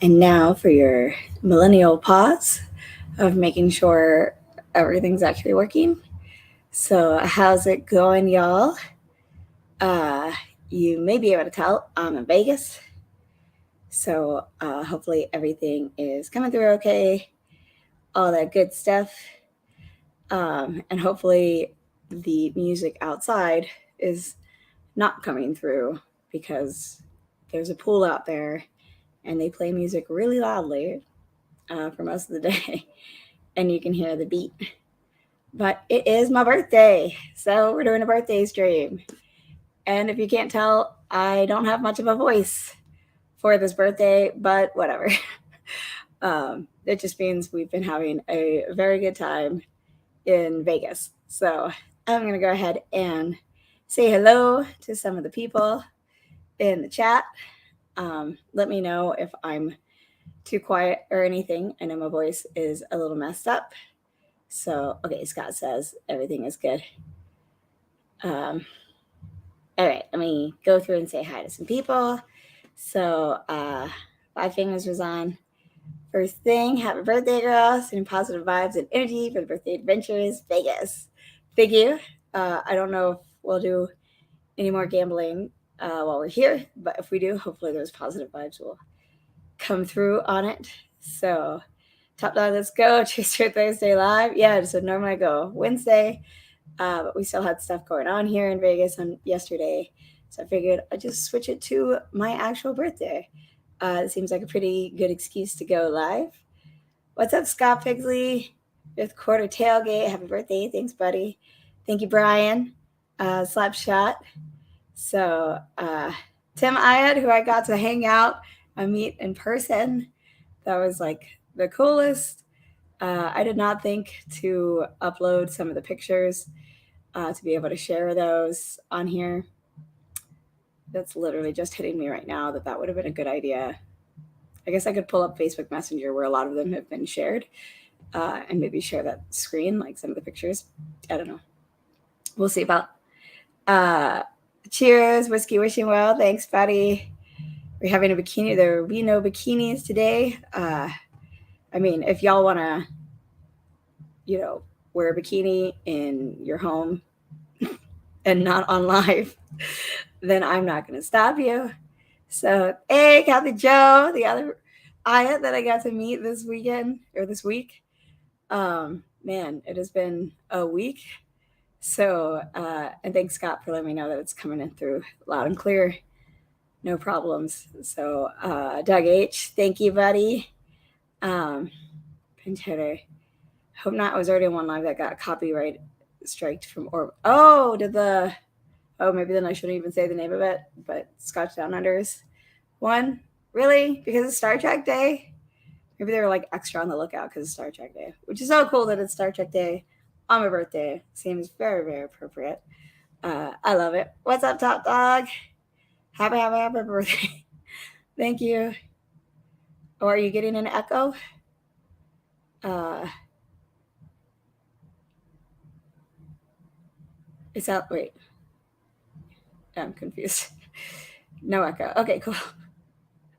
And now for your millennial pause of making sure everything's actually working. So, how's it going, y'all? Uh, you may be able to tell I'm in Vegas. So, hopefully, everything is coming through okay, all that good stuff. And hopefully, the music outside is not coming through because there's a pool out there and they play music really loudly for most of the day, and you can hear the beat. But it is my birthday, so we're doing a birthday stream. And if you can't tell, I don't have much of a voice for this birthday, but whatever. It just means we've been having a very good time in Vegas. So I'm going to go ahead and say hello to some of the people in the chat. Let me know if I'm too quiet or anything. I know my voice is a little messed up. So, okay, Scott says everything is good. Um, all right, let me go through and say hi to some people. So, Five Fingers was on. First thing, happy birthday, girl. Sending positive vibes and energy for the birthday adventures, Vegas. Thank you. I don't know if we'll do any more gambling while we're here, but if we do, hopefully those positive vibes will come through on it. So, top dog, let's go. Tuesday, Thursday live. Yeah, so normally I go Wednesday, but we still had stuff going on here in Vegas on yesterday. So I figured I'd just switch it to my actual birthday. It seems like a pretty good excuse to go live. What's up, Scott Pigsley? Fifth quarter tailgate. Happy birthday. Thanks, buddy. Thank you, Brian. Slap shot. So, Tim Ayad, who I got to hang out and meet in person, that was like the coolest. I did not think to upload some of the pictures to be able to share those on here. That's literally just hitting me right now that would have been a good idea. I guess I could pull up Facebook Messenger where a lot of them have been shared and maybe share that screen, like some of the pictures. I don't know. We'll see about. Uh, cheers, whiskey wishing well. Thanks, buddy. We're having a bikini. There will be no bikinis today. I mean, if y'all want to, wear a bikini in your home and not on live, then I'm not going to stop you. So, hey, Kathy Joe, the other Aya that I got to meet this weekend or this week. Man, it has been a week. So, and thanks, Scott, for letting me know that it's coming in through loud and clear. No problems. So, Doug H, thank you, buddy. Pinchetter. Hope not. I was already on one live that got copyright striked from Orb. Oh, maybe then I shouldn't even say the name of it, but Scotch Down Unders one. Really? Because it's Star Trek Day? Maybe they were like extra on the lookout because it's Star Trek Day, which is so cool that it's Star Trek Day on my birthday. Seems very, very appropriate. I love it. What's up, Top Dog? Happy birthday. Thank you. Or are you getting an echo? Is that, wait. I'm confused. No echo. Okay, cool.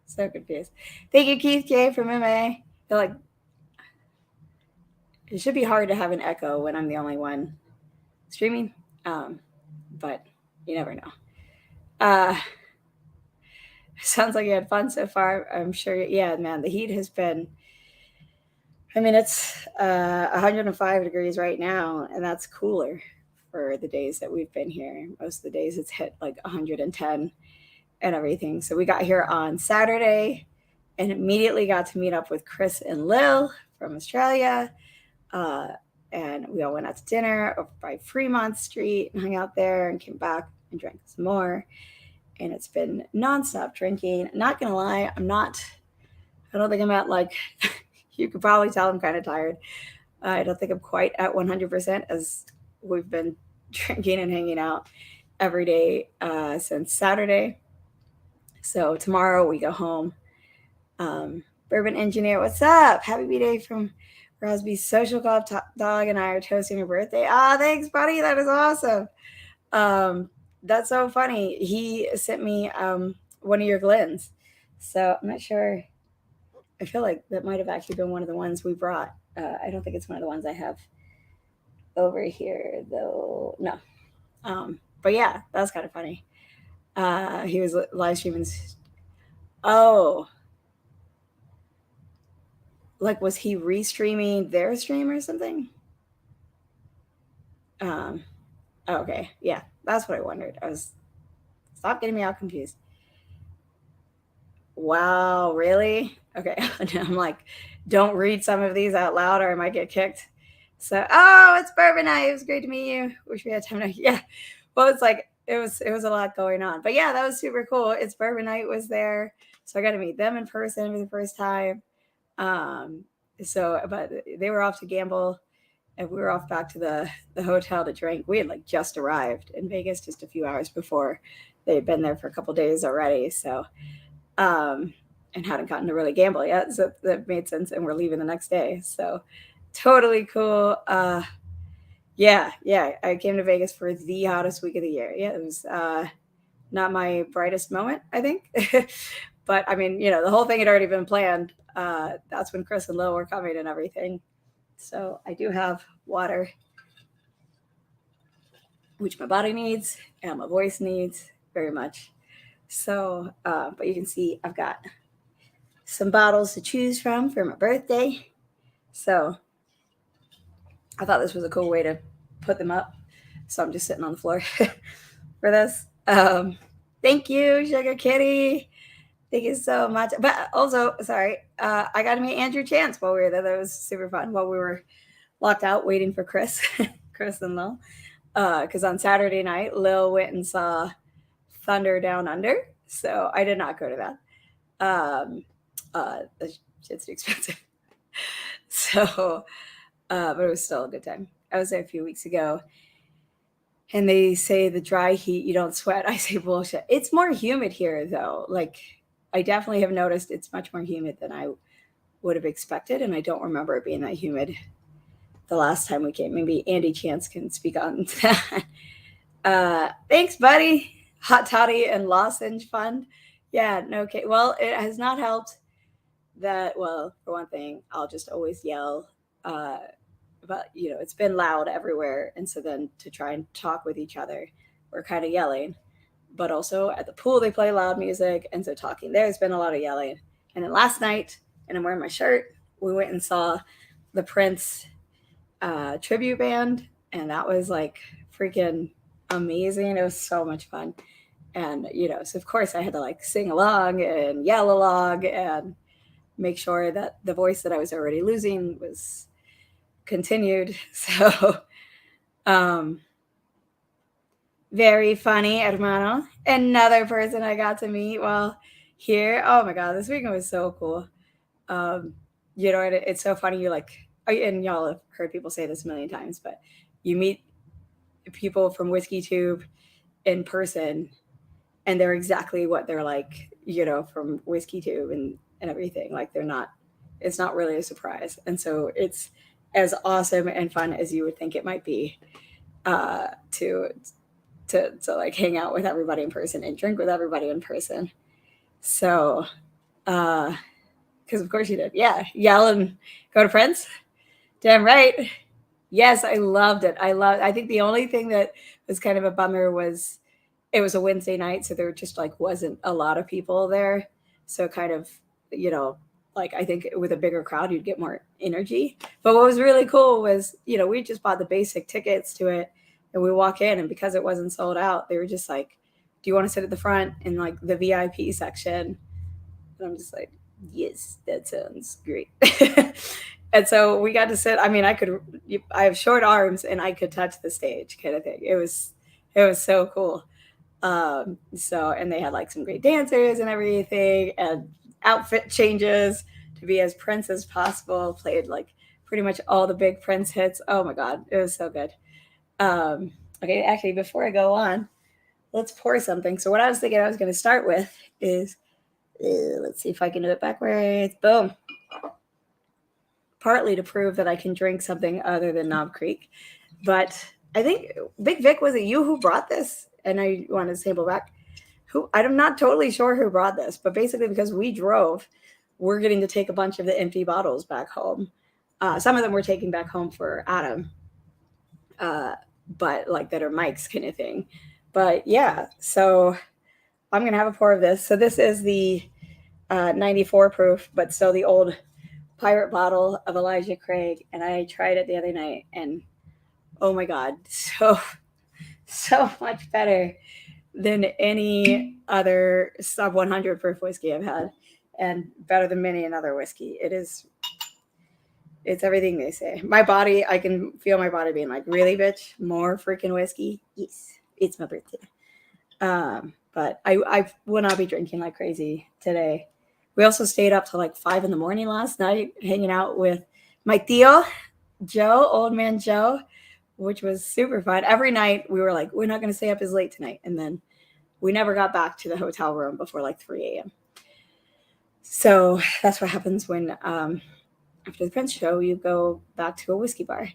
So confused. Thank you, Keith J from MA. They're like, it should be hard to have an echo when I'm the only one streaming, but you never know. Sounds like you had fun so far. I'm sure. Yeah, man, the heat has been. I mean, it's 105 degrees right now, and that's cooler for the days that we've been here. Most of the days it's hit like 110 and everything. So we got here on Saturday and immediately got to meet up with Chris and Lil from Australia. And we all went out to dinner over by Fremont Street and hung out there and came back and drank some more. And it's been nonstop drinking. Not gonna lie, I don't think I'm at like, you could probably tell I'm kind of tired. I don't think I'm quite at 100% as we've been drinking and hanging out every day since Saturday. So tomorrow we go home. Bourbon Engineer, what's up? Happy B-Day from Raspy's Social Club. Top Dog and I are toasting your birthday. Thanks, buddy. That is awesome. That's so funny. He sent me one of your Glens. So I'm not sure. I feel like that might have actually been one of the ones we brought. I don't think it's one of the ones I have over here, though. No. But yeah, that was kind of funny. He was live streaming. Oh, like was he restreaming their stream or something? Um, okay, yeah, that's what I wondered. I was stop getting me all confused. Wow, really? Okay, I'm like, don't read some of these out loud or I might get kicked. So, oh, it's Bourbon Night. It was great to meet you. Wish we had time to, yeah. Well, it's like it was a lot going on, but yeah, that was super cool. It's Bourbon Night was there, so I got to meet them in person for the first time. Um, so, but they were off to gamble, and we were off back to the hotel to drink. We had like just arrived in Vegas just a few hours before. They had been there for a couple days already, so and hadn't gotten to really gamble yet. So that made sense. And we're leaving the next day. So totally cool. Yeah. I came to Vegas for the hottest week of the year. Yeah, it was not my brightest moment, I think. But I mean, the whole thing had already been planned. That's when Chris and Lil were coming and everything. So I do have water, which my body needs and my voice needs very much. So, but you can see I've got some bottles to choose from for my birthday. So I thought this was a cool way to put them up. So I'm just sitting on the floor for this. Thank you, Sugar Kitty. Thank you so much. But also, sorry, I got to meet Andrew Chance while we were there. That was super fun while we were locked out waiting for Chris, Chris and Lil. Because on Saturday night, Lil went and saw Thunder Down Under. So I did not go to that. The shit's too expensive. So, but it was still a good time. I was there a few weeks ago, and they say the dry heat, you don't sweat. I say bullshit. It's more humid here, though. Like, I definitely have noticed it's much more humid than I would have expected, and I don't remember it being that humid the last time we came. Maybe Andy Chance can speak on that. Thanks, buddy. Hot Toddy and Lozenge Fund. Yeah, no, okay. Well, it has not helped that, well, for one thing, I'll just always yell. But, it's been loud everywhere. And so then to try and talk with each other, we're kind of yelling. But also at the pool, they play loud music. And so talking there's been a lot of yelling. And then last night, and I'm wearing my shirt, we went and saw the Prince tribute band. And that was like freaking amazing. It was so much fun. And, so of course I had to like sing along and yell along and make sure that the voice that I was already losing was continued. So, very funny, hermano. Another person I got to meet while here. Oh my God, this weekend was so cool. It's so funny. You're like, and y'all have heard people say this a million times, but you meet people from Whiskey Tube in person and they're exactly what they're like, from Whiskey Tube and everything. Like it's not really a surprise. And so it's as awesome and fun as you would think it might be to like hang out with everybody in person and drink with everybody in person. So, because of course you did. Yeah. Yell and go to Prince. Damn right. Yes, I loved it. I think the only thing that was kind of a bummer was it was a Wednesday night, so there just like wasn't a lot of people there. So kind of, like I think with a bigger crowd, you'd get more energy. But what was really cool was, we just bought the basic tickets to it and we walk in and because it wasn't sold out, they were just like, do you want to sit at the front in like the VIP section? And I'm just like, yes, that sounds great. And so we got to sit. I mean, I have short arms and I could touch the stage kind of thing. It was so cool. And they had like some great dancers and everything and outfit changes to be as Prince as possible, played like pretty much all the big Prince hits. Oh my God, it was so good. Okay, actually, before I go on, let's pour something. So what I was thinking I was going to start with is, let's see if I can do it backwards. Boom. Partly to prove that I can drink something other than Knob Creek. But I think, Big Vic, was it you who brought this? And I want to sample back. I'm not totally sure who brought this, but basically because we drove, we're getting to take a bunch of the empty bottles back home. Some of them we're taking back home for Adam, but like that are Mike's kind of thing. But yeah, so I'm gonna have a pour of this. So this is the 94 proof, but still the old pirate bottle of Elijah Craig, and I tried it the other night, and oh my god, so much better than any other sub 100 proof whiskey I've had, and better than many another whiskey. It's everything they say. My body, I can feel my body being like, really, bitch, more freaking whiskey? Yes, it's my birthday. But I will not be drinking like crazy today. We also stayed up till like 5 a.m. last night, hanging out with my tío, Joe, old man Joe, which was super fun. Every night we were like, we're not going to stay up as late tonight. And then we never got back to the hotel room before like 3 a.m. So that's what happens when after the Prince show, you go back to a whiskey bar.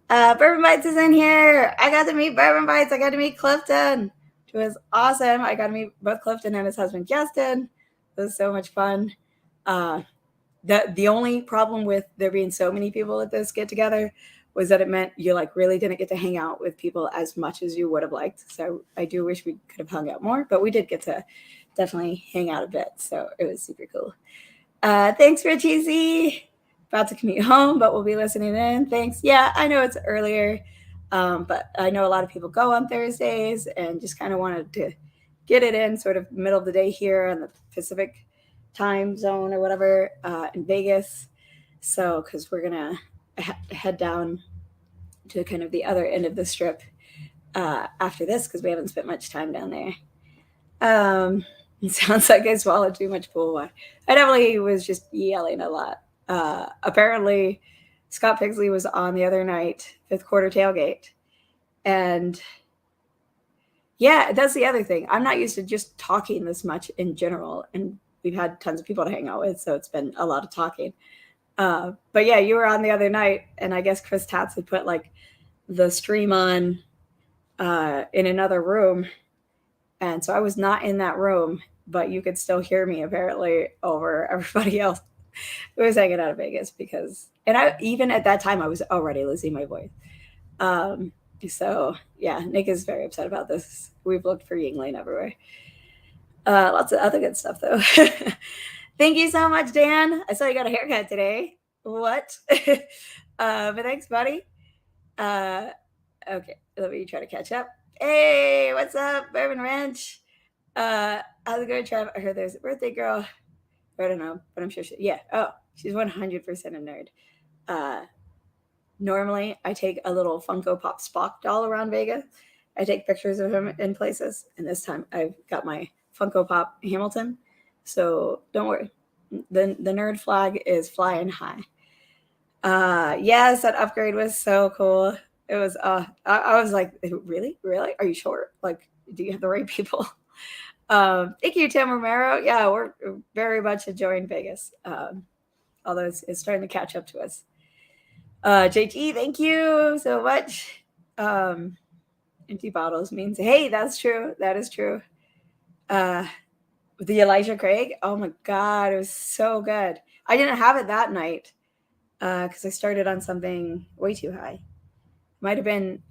Bourbon Bites is in here. I got to meet Bourbon Bites. I got to meet Clifton, which was awesome. I got to meet both Clifton and his husband, Justin. It was so much fun. The only problem with there being so many people at this get together was that it meant you like really didn't get to hang out with people as much as you would have liked. So I do wish we could have hung out more, but we did get to definitely hang out a bit. So it was super cool. Thanks, Richie Z. About to commute home, but we'll be listening in. Thanks. Yeah, I know it's earlier, but I know a lot of people go on Thursdays and just kind of wanted to get it in sort of middle of the day here in the Pacific time zone or whatever in Vegas. So, because we're going to head down to kind of the other end of the strip after this because we haven't spent much time down there. It sounds like I swallowed too much pool water. I definitely was just yelling a lot. Apparently, Scott Pigsley was on the other night, fifth quarter tailgate. And yeah, that's the other thing. I'm not used to just talking this much in general. And we've had tons of people to hang out with, so it's been a lot of talking. But yeah, you were on the other night, and I guess Chris Tatz had put like the stream on in another room. And so I was not in that room, but you could still hear me apparently over everybody else who was hanging out of Vegas and I even at that time I was already losing my voice. So yeah, Nick is very upset about this. We've looked for Yingling everywhere. Lots of other good stuff though. Thank you so much, Dan. I saw you got a haircut today. What? But thanks, buddy. Okay, let me try to catch up. Hey, what's up, Bourbon Ranch? How's it going, Trev? I heard there's a birthday girl. I don't know, but I'm sure she's 100% a nerd. Normally, I take a little Funko Pop Spock doll around Vegas. I take pictures of him in places, and this time I've got my Funko Pop Hamilton. So don't worry, the nerd flag is flying high. Yes, that upgrade was so cool. It was. I was like, really? Are you sure? Like, do you have the right people? Thank you, Tim Romero. Yeah, we're very much enjoying Vegas. Although it's starting to catch up to us. JT, thank you so much. Empty bottles means, hey, that's true. That is true. The Elijah Craig, oh my God, it was so good. I didn't have it that night because I started on something way too high. Might have been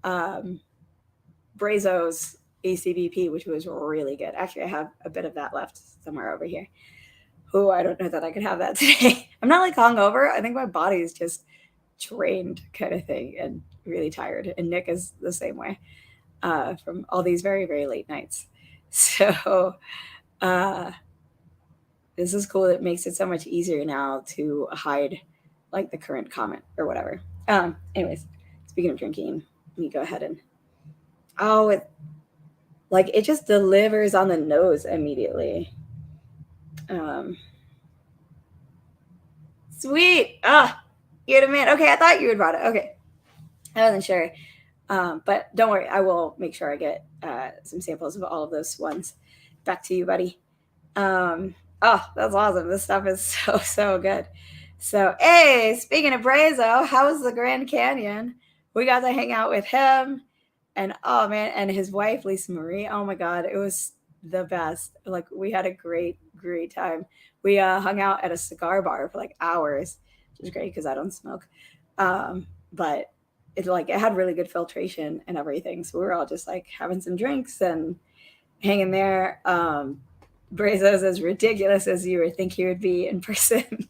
Brazo's ACBP, which was really good. Actually, I have a bit of that left somewhere over here. Oh, I don't know that I could have that today. I'm not like hungover. I think my body is just drained kind of thing and really tired. And Nick is the same way from all these very, very late nights. So this is cool. It makes it so much easier now to hide like the current comment or whatever. Anyways, speaking of drinking, let me go ahead and it just delivers on the nose immediately. Sweet. You're the man. Okay, I thought you had brought it. Okay. I wasn't sure. But don't worry, I will make sure I get some samples of all of those ones back to you, buddy. That's awesome. This stuff is so good. So, hey, speaking of Brazo, how was the Grand Canyon? We got to hang out with him and oh man, and his wife, Lisa Marie. Oh my God, it was the best. Like we had a great time. we hung out at a cigar bar for like hours, which was great because I don't smoke. But it had really good filtration and everything. So we were all just like having some drinks and hanging there. Brazo's as ridiculous as you would think he would be in person.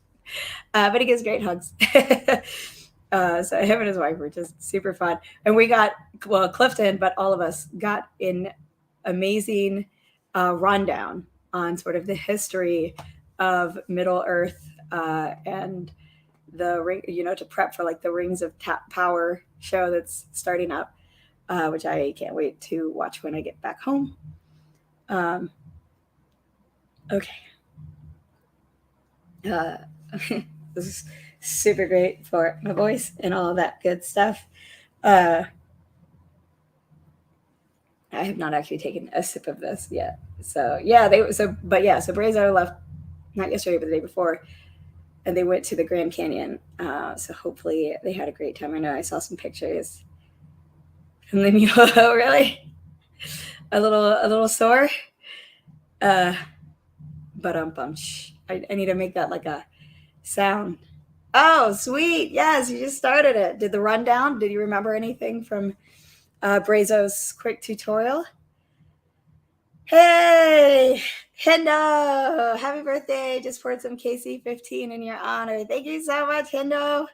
But he gives great hugs. So him and his wife were just super fun. And we got, well, Clifton, but all of us got an amazing rundown on sort of the history of Middle Earth and the ring, to prep for like the Rings of Power show that's starting up, which I can't wait to watch when I get back home. Okay. This is super great for my voice and all that good stuff. I have not actually taken a sip of this yet. So Brazo left not yesterday, but the day before, and they went to the Grand Canyon. So hopefully they had a great time. I know I saw some pictures from the mule. Really, a little sore. But I need to make that like a sound. Oh, sweet. Yes, you just started it. Did the rundown? Did you remember anything from Brazo's quick tutorial? Hey, Hendo, happy birthday. Just poured some KC15 in your honor. Thank you so much, Hendo.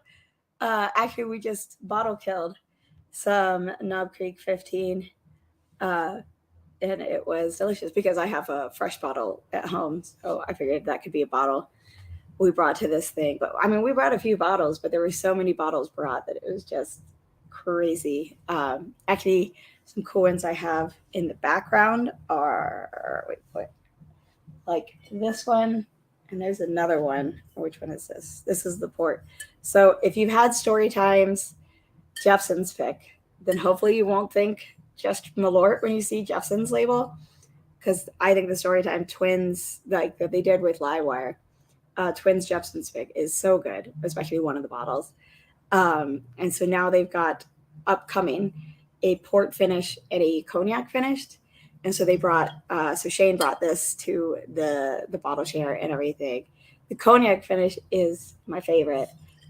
Actually, we just bottle killed some Knob Creek 15. And it was delicious because I have a fresh bottle at home. So I figured that could be a bottle we brought to this thing. But I mean, we brought a few bottles, but there were so many bottles brought that it was just crazy. Actually, some cool ones I have in the background are, wait, like this one, and there's another one. Which one is this? This is the port. So if you've had story times, Jeffson's pick, then hopefully you won't think just Malort when you see Jeffson's label, because I think the Storytime Twins, like that they did with Livewire, Twins Jeffson's pick is so good, especially one of the bottles. And so now they've got upcoming a port finish and a cognac finished. And so they brought, so Shane brought this to the bottle share and everything. The cognac finish is my favorite,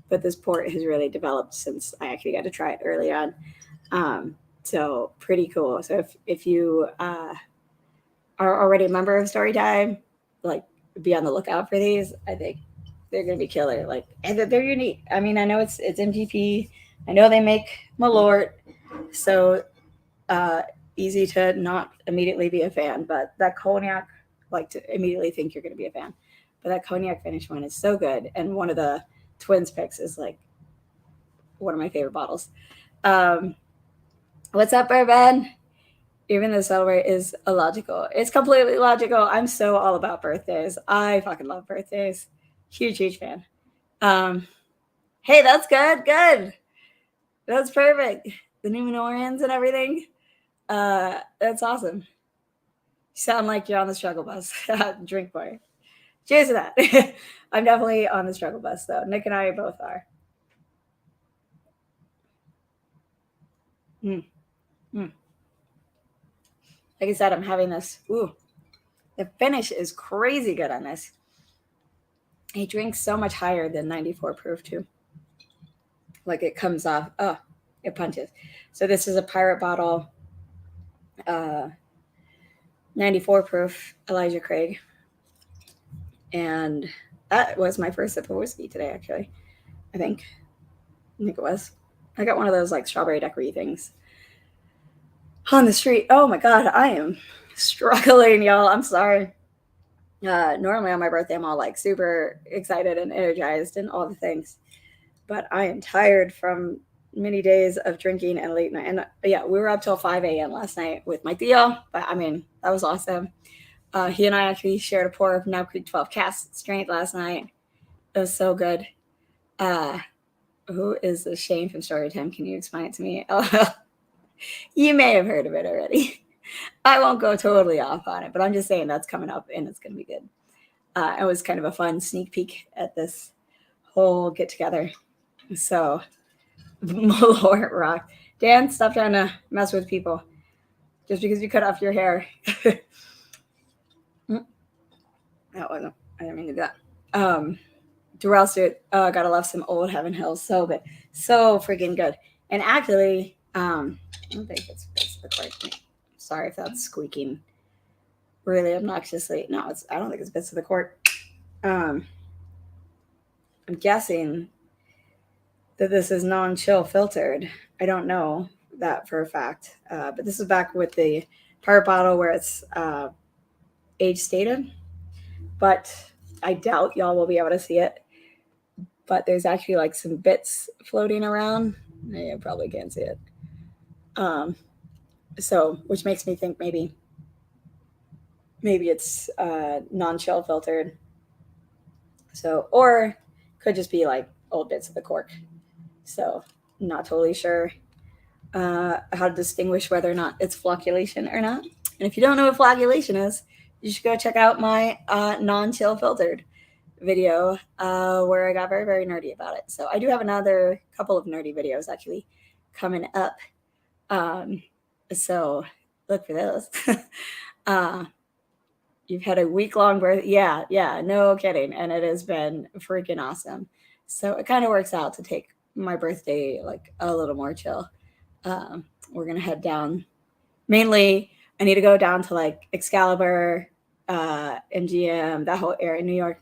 but this port has really developed since I actually got to try it early on. So pretty cool. So if you are already a member of Storytime, like be on the lookout for these. I think they're going to be killer. Like, and they're unique. I mean, I know it's MGP. I know they make Malort, so easy to not immediately be a fan. But that cognac, like to immediately think you're going to be a fan. But that cognac finish one is so good, and one of the Twins picks is like one of my favorite bottles. What's up, Bourbon? Even though celebrate is illogical. It's completely logical. I'm so all about birthdays. I fucking love birthdays. Huge fan. Hey, that's good. Good. That's perfect. The Numenorians and everything. That's awesome. You sound like you're on the struggle bus. Drink more. Cheers to that. I'm definitely on the struggle bus, though. Nick and I both are. Like I said, I'm having this. Ooh, the finish is crazy good on this. He drinks so much higher than 94 proof, too. Like it comes off. Oh, it punches. So this is a pirate bottle, 94 proof Elijah Craig. And that was my first sip of whiskey today, actually. I think it was. I got one of those like strawberry daiquiri things on the street. Oh my God, I am struggling, y'all. I'm sorry. Normally on my birthday, I'm all like super excited and energized and all the things. But I am tired from many days of drinking and late night. And yeah, we were up till 5 a.m. last night with my Theo. But I mean, that was awesome. He and I actually shared a pour of Knob Creek 12 Cask Strength last night. It was so good. Who is the Shane from Storytime? Can you explain it to me? Oh, you may have heard of it already. I won't go totally off on it, but I'm just saying that's coming up and it's going to be good. It was kind of a fun sneak peek at this whole get together. So, Malort rock. Dan, stop trying to mess with people just because you cut off your hair. That wasn't, I didn't mean to do that. Throughout it, gotta love some old Heaven Hill. So good, so freaking good. And actually, I don't think it's the correct. Sorry if that's squeaking really obnoxiously. No, I don't think it's bits of the cork. Um, I'm guessing that this is non-chill filtered. I don't know that for a fact, but this is back with the part bottle where it's age stated. But I doubt y'all will be able to see it. But there's actually like some bits floating around. You probably can't see it. So, which makes me think maybe it's non-chill filtered. So, or could just be like old bits of the cork. So, not totally sure how to distinguish whether or not it's flocculation or not. And if you don't know what flocculation is, you should go check out my non-chill filtered video where I got very, very nerdy about it. So I do have another couple of nerdy videos actually coming up. So look for those. You've had a week-long birth. Yeah, no kidding. And it has been freaking awesome. So it kind of works out to take my birthday like a little more chill. We're going to head down. Mainly, I need to go down to like Excalibur, MGM, that whole area, New York,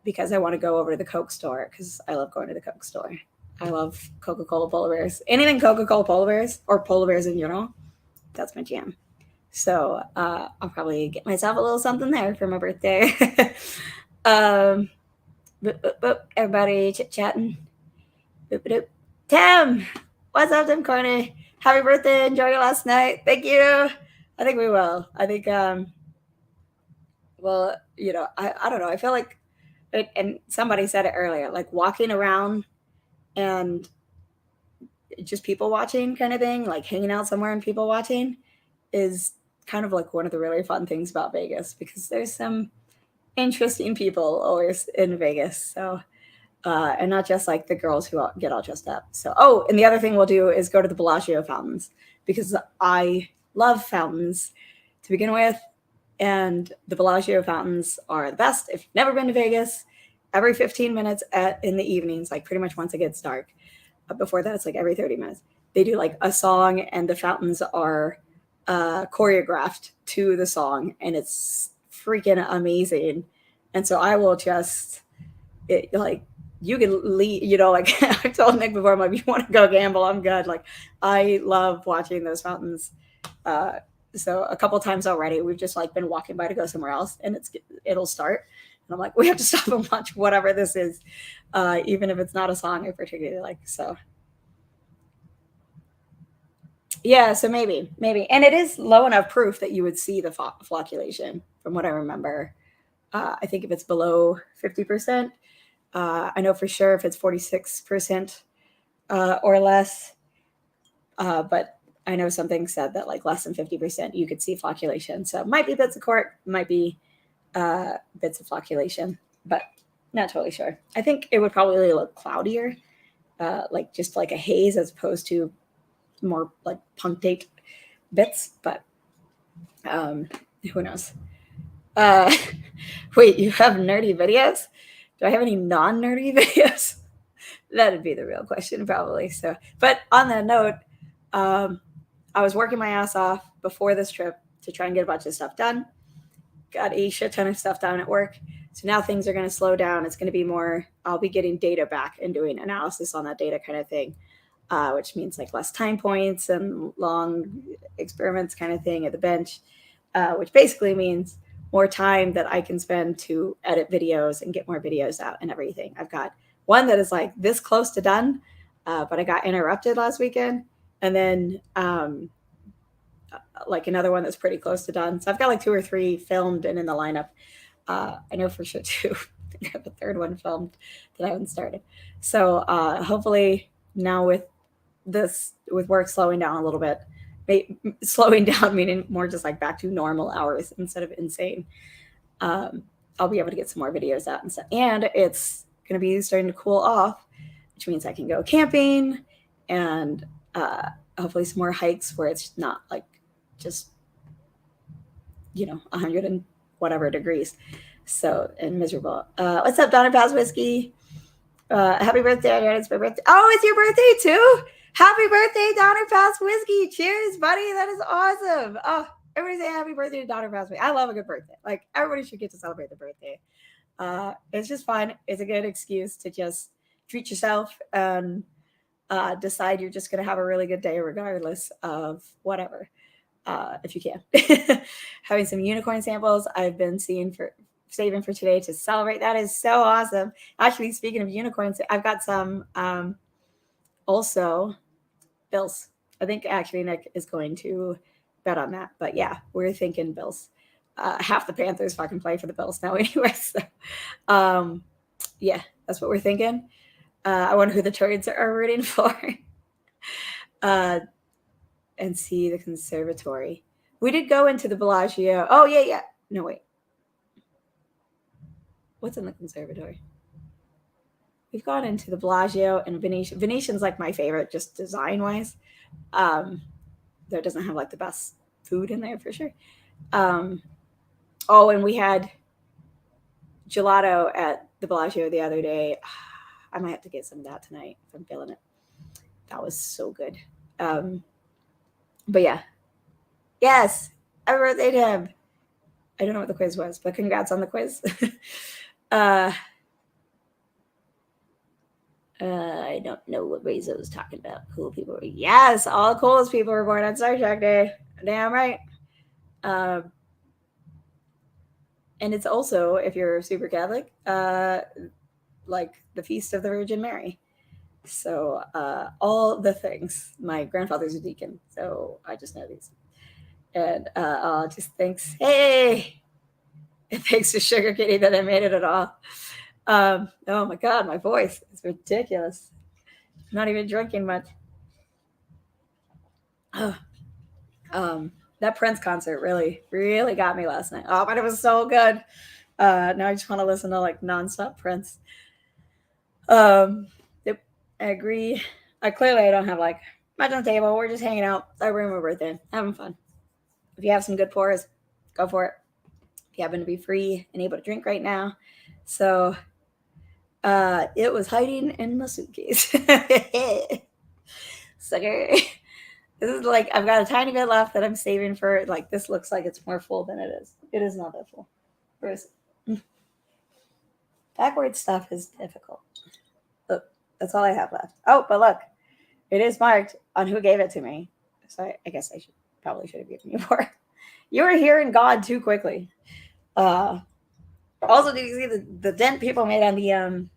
because I want to go over to the Coke store because I love going to the Coke store. I love Coca-Cola polar bears. Anything Coca-Cola polar bears or polar bears in general, that's my jam. So I'll probably get myself a little something there for my birthday. Everybody chit-chatting. Tim! What's up, Tim Corney? Happy birthday. Enjoy your last night. Thank you. I think we will. I think, well, you know, I don't know. I feel like, and somebody said it earlier, like walking around and just people watching kind of thing, like hanging out somewhere and people watching is kind of like one of the really fun things about Vegas because there's some interesting people always in Vegas. So, and not just like the girls who get all dressed up. So, oh, and the other thing we'll do is go to the Bellagio fountains because I love fountains to begin with. And the Bellagio fountains are the best. If you've never been to Vegas, every 15 minutes in the evenings, like pretty much once it gets dark. Before that, it's like every 30 minutes. They do like a song, and the fountains are choreographed to the song, and it's freaking amazing. And so I will just, like, you can leave, you know, like I've told Nick before, I'm like, if you want to go gamble, I'm good. Like, I love watching those fountains. So a couple times already, we've just like been walking by to go somewhere else, and it'll start. And I'm like, we have to stop and watch whatever this is, even if it's not a song I particularly like. So yeah, so maybe, and it is low enough proof that you would see the flocculation, from what I remember. I think if it's below 50%, I know for sure if it's 46% or less, but I know something said that like less than 50%, you could see flocculation. So it might be bits of cork, might be bits of flocculation, but not totally sure. I think it would probably look cloudier, like just like a haze as opposed to more like punctate bits, but who knows? Wait, you have nerdy videos? Do I have any non-nerdy videos? That'd be the real question, probably. So, but on that note, I was working my ass off before this trip to try and get a bunch of stuff done. Got a shit ton of stuff done at work. So now things are going to slow down. It's going to be more, I'll be getting data back and doing analysis on that data kind of thing, which means like less time points and long experiments kind of thing at the bench, which basically means more time that I can spend to edit videos and get more videos out and everything. I've got one that is like this close to done, but I got interrupted last weekend. And then like another one that's pretty close to done. So I've got like 2 or 3 filmed and in the lineup. I know for sure too. I have a third one filmed that I haven't started. So hopefully now with work slowing down a little bit, slowing down meaning more just like back to normal hours instead of insane, I'll be able to get some more videos out and stuff. And it's going to be starting to cool off, which means I can go camping and hopefully some more hikes where it's not like just 100 and whatever degrees. So, and miserable. What's up, Donner Pass Whiskey? Happy birthday, Adriana. It's my birthday. Oh, it's your birthday too? Happy birthday, Donner Pass Whiskey. Cheers, buddy. That is awesome. Oh, everybody say happy birthday to Donner Pass Whiskey. I love a good birthday. Like, everybody should get to celebrate their birthday. It's just fun. It's a good excuse to just treat yourself and decide you're just going to have a really good day regardless of whatever, if you can. Having some unicorn samples I've been saving for today to celebrate. That is so awesome. Actually, speaking of unicorns, I've got some also bills. I think actually Nick is going to bet on that. But yeah, we're thinking bills. Half the Panthers fucking play for the Bills now anyway. So yeah, that's what we're thinking. I wonder who the Trojans are rooting for. And see the conservatory. We did go into the Bellagio. Oh, yeah. No, wait. What's in the conservatory? We've gone into the Bellagio and Venetian. Venetian's like my favorite, just design-wise. Though it doesn't have like the best food in there for sure. Oh, and we had gelato at the Bellagio the other day. I might have to get some of that tonight if I'm feeling it. That was so good. But yeah. Yes. Happy birthday to him. I don't know what the quiz was, but congrats on the quiz. I don't know what Rezo was talking about. Cool people. Yes, all the coolest people were born on Star Trek Day. Damn right. And it's also, if you're super Catholic, like the Feast of the Virgin Mary. So all the things. My grandfather's a deacon, so I just know these. And just thanks. Hey, thanks to Sugar Kitty that I made it at all. Oh my God, my voice is ridiculous. I'm not even drinking much. That Prince concert really, really got me last night. Oh, but it was so good. Now I just want to listen to like nonstop Prince. Yep, I agree. I don't have like much on the table. We're just hanging out, celebrating my birthday, having fun. If you have some good pours, go for it. If you happen to be free and able to drink right now. So it was hiding in my suitcase. Sucker. This is like, I've got a tiny bit left that I'm saving for, like, this looks like it's more full than it is. It is not that full. Where is it? Backward stuff is difficult. Look, that's all I have left. Oh, but look, it is marked on who gave it to me. So I guess I probably should have given you more. You were hearing God too quickly. Also, did you see the dent people made on the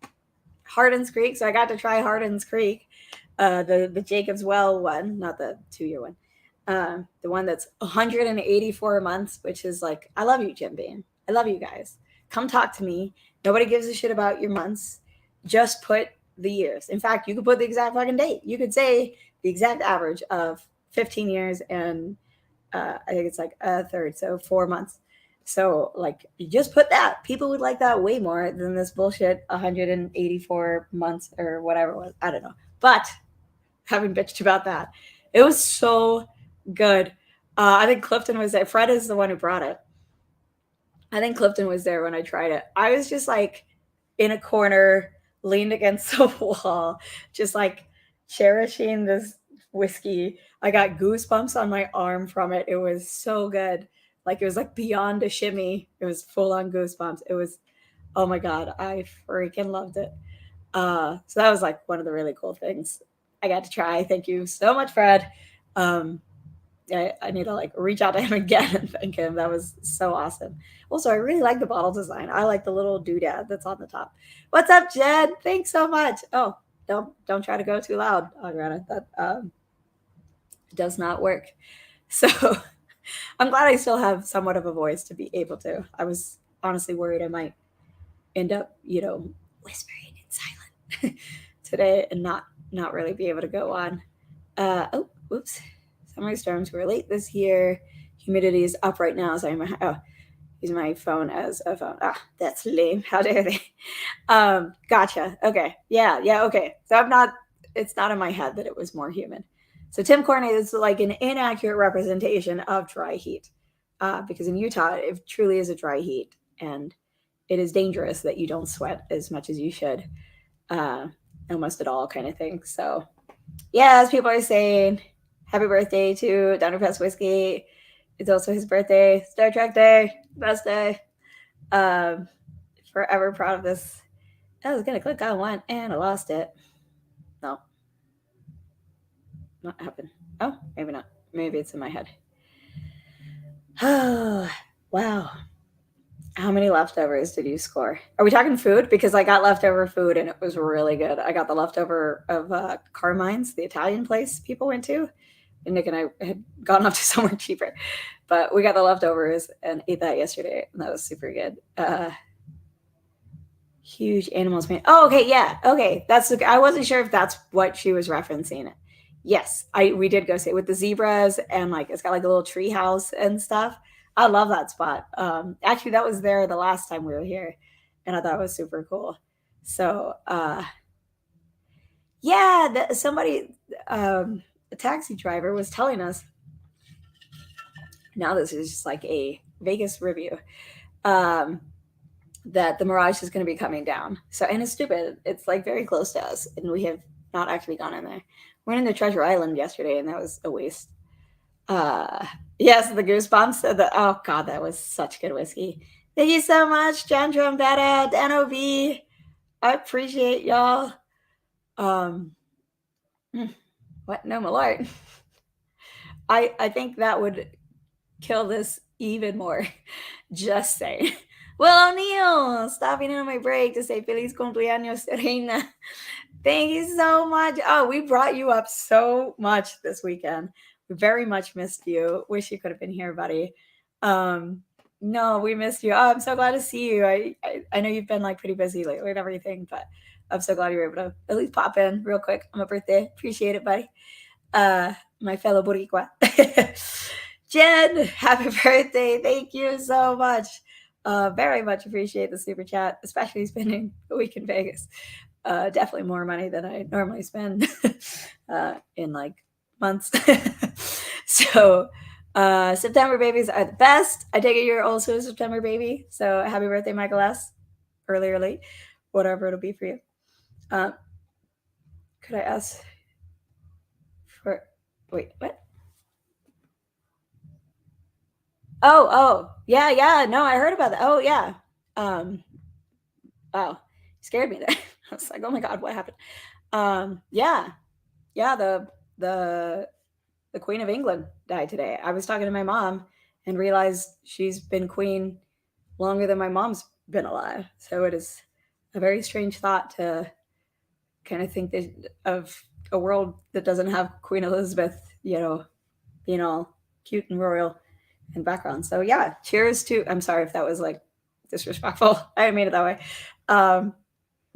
Hardin's Creek? So I got to try Hardin's Creek, the Jacob's Well one, not the 2-year one. The one that's 184 months, which is like, I love you, Jim Beam. I love you guys. Come talk to me. Nobody gives a shit about your months. Just put the years. In fact, you could put the exact fucking date. You could say the exact average of 15 years and I think it's like a third, so 4 months. So, like, you just put that. People would like that way more than this bullshit 184 months or whatever it was. I don't know. But having bitched about that, it was so good. I think Clifton was there. Fred is the one who brought it. I think Clifton was there when I tried it. I was just like in a corner, leaned against the wall, just like cherishing this whiskey. I got goosebumps on my arm from it. It was so good. Like, it was like beyond a shimmy. It was full on goosebumps. It was, oh my God, I freaking loved it. So that was like one of the really cool things I got to try. Thank you so much, Fred. I need to like reach out to him again and thank him. That was so awesome. Also, I really like the bottle design. I like the little doodad that's on the top. What's up, Jed? Thanks so much. Oh, don't try to go too loud, Adriana. That does not work. So I'm glad I still have somewhat of a voice to be able to. I was honestly worried I might end up, whispering in silent today and not really be able to go on. Oh, whoops. Summer storms were late this year. Humidity is up right now, so I'm using my phone as a phone. Ah, that's lame. How dare they? Gotcha. Okay. Yeah, okay. So it's not in my head that it was more humid. So Tim Corney is like an inaccurate representation of dry heat. Because in Utah, it truly is a dry heat. And it is dangerous that you don't sweat as much as you should, almost at all, kind of thing. So, yeah, as people are saying, happy birthday to Dr. Pest Whiskey. It's also his birthday. Star Trek Day, best day. Um, Forever proud of this. I was gonna click on one and I lost it. No, not happened. Oh, maybe not. Maybe it's in my head. Oh, wow. How many leftovers did you score? Are we talking food? Because I got leftover food and it was really good. I got the leftover of Carmine's, the Italian place people went to. And Nick and I had gone off to somewhere cheaper. But we got the leftovers and ate that yesterday. And that was super good. Huge animals. Oh, okay. Yeah. Okay. I wasn't sure if that's what she was referencing. Yes. We did go see it with the zebras and like, it's got like a little tree house and stuff. I love that spot. Actually, that was there the last time we were here, and I thought it was super cool. So, yeah, somebody, a taxi driver was telling us. Now this is just like a Vegas review. That the Mirage is going to be coming down. So, and it's stupid. It's like very close to us, and we have not actually gone in there. We went into Treasure Island yesterday, and that was a waste. Yes, the goosebumps. Oh god, that was such good whiskey. Thank you so much, John Trombetta, NOV. I appreciate y'all. What? No, Malort. I think that would kill this even more. Just saying. Will O'Neill stopping in on my break to say Feliz cumpleaños, Reina. Thank you so much. Oh, we brought you up so much this weekend. We very much missed you. Wish you could have been here, buddy. No, we missed you. Oh, I'm so glad to see you. I know you've been like pretty busy lately and everything, but I'm so glad you were able to at least pop in real quick on my birthday. Appreciate it, buddy. My fellow Boricua. Jen, happy birthday. Thank you so much. Very much appreciate the super chat, especially spending a week in Vegas. Definitely more money than I normally spend in like months. So September babies are the best. I take it you're also a September baby. So happy birthday, Michael S. Early or late, whatever it'll be for you. Could I ask for, wait, what? Oh, yeah. No, I heard about that. Oh, yeah. Wow, scared me there. I was like, oh my god, what happened? Yeah, the Queen of England died today. I was talking to my mom and realized she's been queen longer than my mom's been alive. So it is a very strange thought to kind of think of a world that doesn't have Queen Elizabeth, being all cute and royal in background. So yeah, cheers to. I'm sorry if that was like disrespectful. I didn't mean it that way.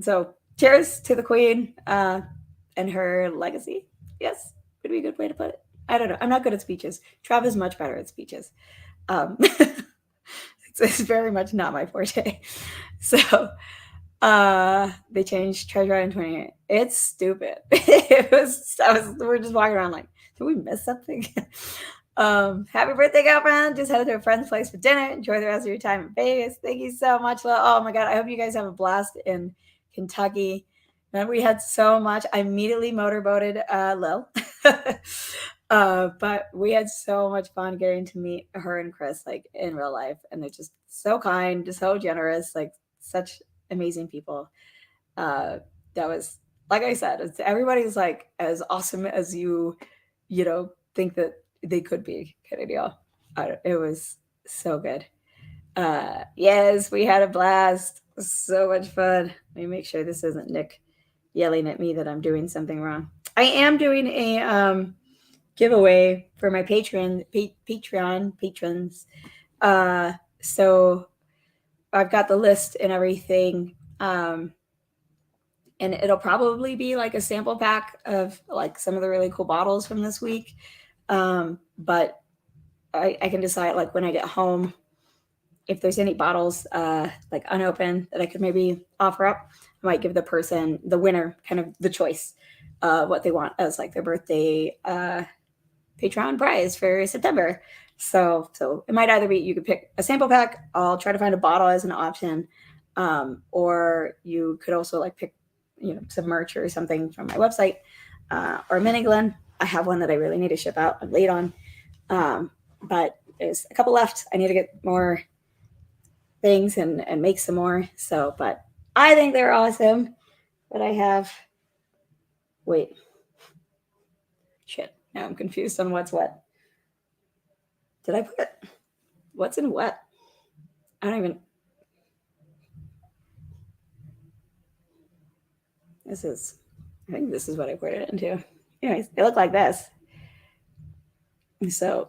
So cheers to the Queen and her legacy. Yes, would be a good way to put it. I don't know. I'm not good at speeches. Trav is much better at speeches. It's very much not my forte. So they changed Treasure Island 28. It's stupid. We're just walking around like, did we miss something? Happy birthday, girlfriend. Just headed to a friend's place for dinner. Enjoy the rest of your time in Vegas. Thank you so much. Oh my god, I hope you guys have a blast in Kentucky. And we had so much. I immediately motorboated Lil. But we had so much fun getting to meet her and Chris like in real life. And they're just so kind, so generous, like such amazing people. That was, like I said, everybody's like as awesome as you think that they could be, kind of deal. It was so good. Yes, we had a blast. So much fun. Let me make sure this isn't Nick yelling at me that I'm doing something wrong. I am doing a giveaway for my Patreon patrons. So I've got the list and everything. And it'll probably be like a sample pack of like some of the really cool bottles from this week. But I can decide like when I get home if there's any bottles like unopened that I could maybe offer up. I might give the winner, kind of the choice what they want as like their birthday Patreon prize for September. So it might either be you could pick a sample pack. I'll try to find a bottle as an option, Or you could also like pick, some merch or something from my website, or mini Glen. I have one that I really need to ship out. I'm late on, but there's a couple left. I need to get more things and make some more. So, but I think they're awesome. But I have, wait, shit. Now I'm confused on what's what. Did I put what's in what? I don't even. This is, I think this is what I put it into. Anyways, they look like this. So,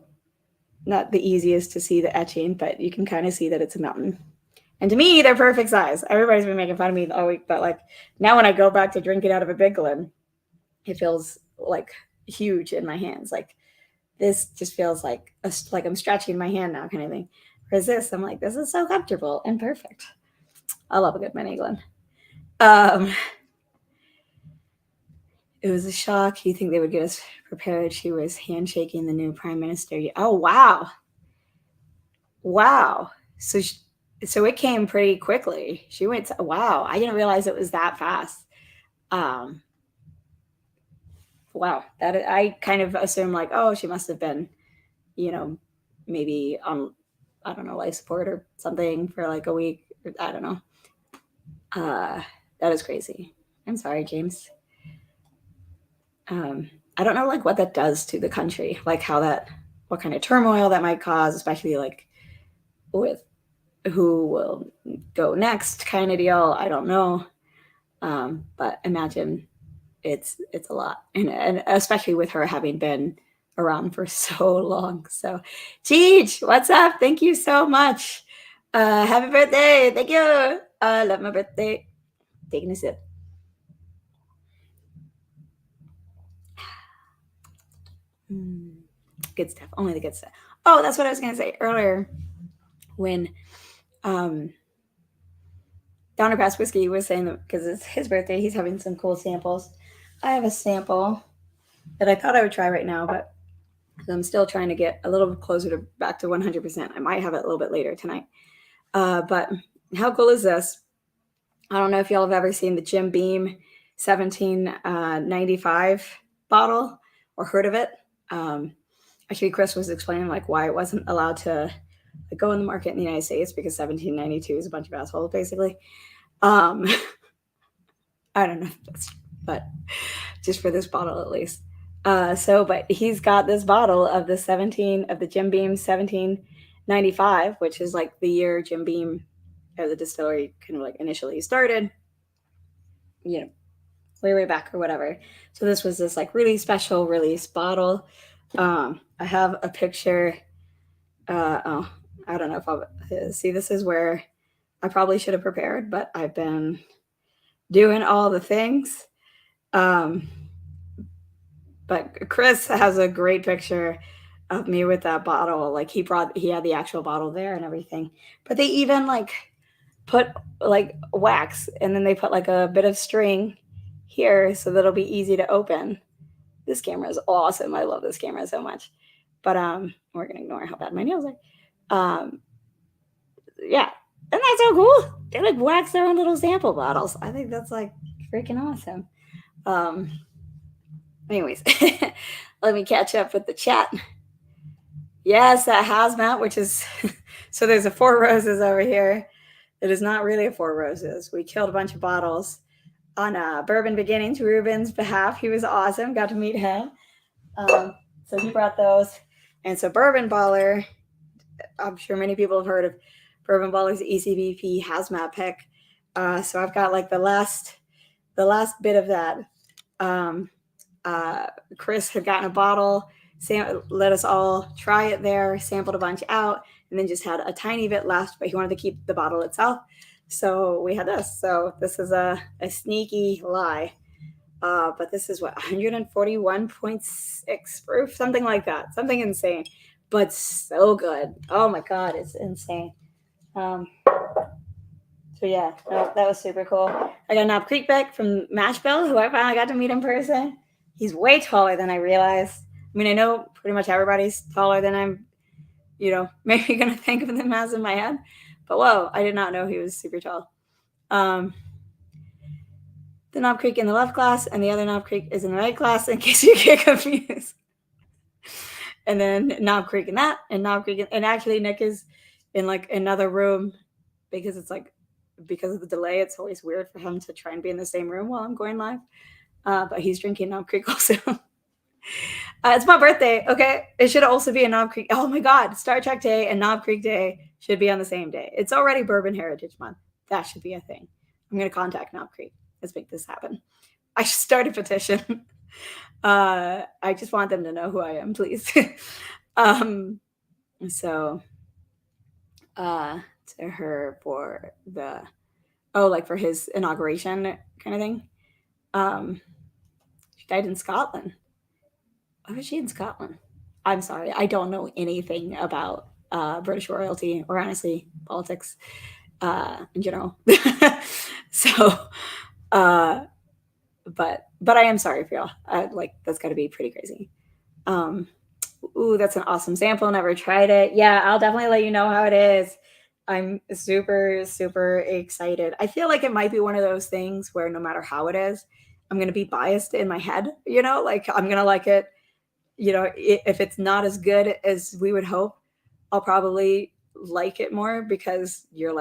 not the easiest to see the etching, but you can kind of see that it's a mountain. And to me, they're perfect size. Everybody's been making fun of me all week, but like now when I go back to drink it out of a big Glen, it feels like huge in my hands. Like this just feels like like I'm stretching my hand now, kind of thing. Whereas this, I'm like, this is so comfortable and perfect. I love a good mini Glen. It was a shock. You think they would get us prepared? She was handshaking the new prime minister. Oh wow, wow. So it came pretty quickly. She went. Wow, I didn't realize it was that fast. Um, wow, that I kind of assumed like, oh, she must have been, you know, maybe on, I don't know, life support or something for like a week. I don't know. Uh, that is crazy. I'm sorry, James. I don't know like what that does to the country, like how that, what kind of turmoil that might cause, especially like with who will go next kind of deal. I don't know. But imagine it's a lot, and especially with her having been around for so long. So, Cheech, what's up? Thank you so much. Happy birthday! Thank you. I love my birthday. Taking a sip. Good stuff. Only the good stuff. Oh, that's what I was gonna say earlier when um Donner Pass Whiskey was saying that because it's his birthday, he's having some cool samples. I have a sample that I thought I would try right now, but I'm still trying to get a little bit closer to back to 100%. I might have it a little bit later tonight. But how cool is this? I don't know if y'all have ever seen the Jim Beam 1795 bottle or heard of it. Actually, Chris was explaining like why it wasn't allowed to go in the market in the United States because 1792 is a bunch of assholes, basically. Um, I don't know, but just for this bottle at least. But he's got this bottle of the Jim Beam 1795, which is like the year Jim Beam, or the distillery, kind of like initially started. Way back or whatever. So this was this like really special release bottle. I have a picture. I don't know if I'll see. This is where I probably should have prepared, but I've been doing all the things. But Chris has a great picture of me with that bottle. Like he had the actual bottle there and everything. But they even like put like wax, and then they put like a bit of string here so that it'll be easy to open. This camera is awesome. I love this camera so much. But we're gonna ignore how bad my nails are. Yeah. Isn't that so cool? They like wax their own little sample bottles. I think that's like freaking awesome. Anyways, let me catch up with the chat. Yes, that hazmat, which is so there's a Four Roses over here. It is not really a Four Roses. We killed a bunch of bottles on Bourbon Beginnings, Ruben's behalf. He was awesome. Got to meet him. So he brought those. And so Bourbon Baller, I'm sure many people have heard of Bourbon Baller's ECBP hazmat pick. So I've got like the last bit of that. Chris had gotten a bottle, let us all try it there, sampled a bunch out, and then just had a tiny bit left, but he wanted to keep the bottle itself. So we had this. So this is a sneaky lie. But this is what, 141.6 proof, something like that, something insane, but so good. Oh my God, it's insane. So yeah, that was super cool. I got Knob Creek back from Mashville, who I finally got to meet in person. He's way taller than I realized. I mean, I know pretty much everybody's taller than I'm, maybe going to think of them as in my head. But whoa, I did not know he was super tall. Um, the Knob Creek in the left class, and the other Knob Creek is in the right class, in case you get confused. And then Knob Creek in that, and Knob Creek, and actually Nick is in like another room because it's like because of the delay. It's always weird for him to try and be in the same room while I'm going live. But he's drinking Knob Creek also. It's my birthday, okay? It should also be a Knob Creek. Oh my God, Star Trek Day and Knob Creek Day should be on the same day. It's already Bourbon Heritage Month. That should be a thing. I'm going to contact Knob Creek. Let's make this happen. I should start a petition. I just want them to know who I am, please. So, to her for the, like for his inauguration kind of thing. She died in Scotland. Why was she in Scotland? I'm sorry, I don't know anything about British royalty or honestly politics in general. So, but I am sorry for y'all. Like that's got to be pretty crazy. Ooh, that's an awesome sample. Never tried it. Yeah, I'll definitely let you know how it is. I'm super, super excited. I feel like it might be one of those things where no matter how it is, I'm going to be biased in my head, like I'm going to like it. If it's not as good as we would hope, I'll probably like it more because you're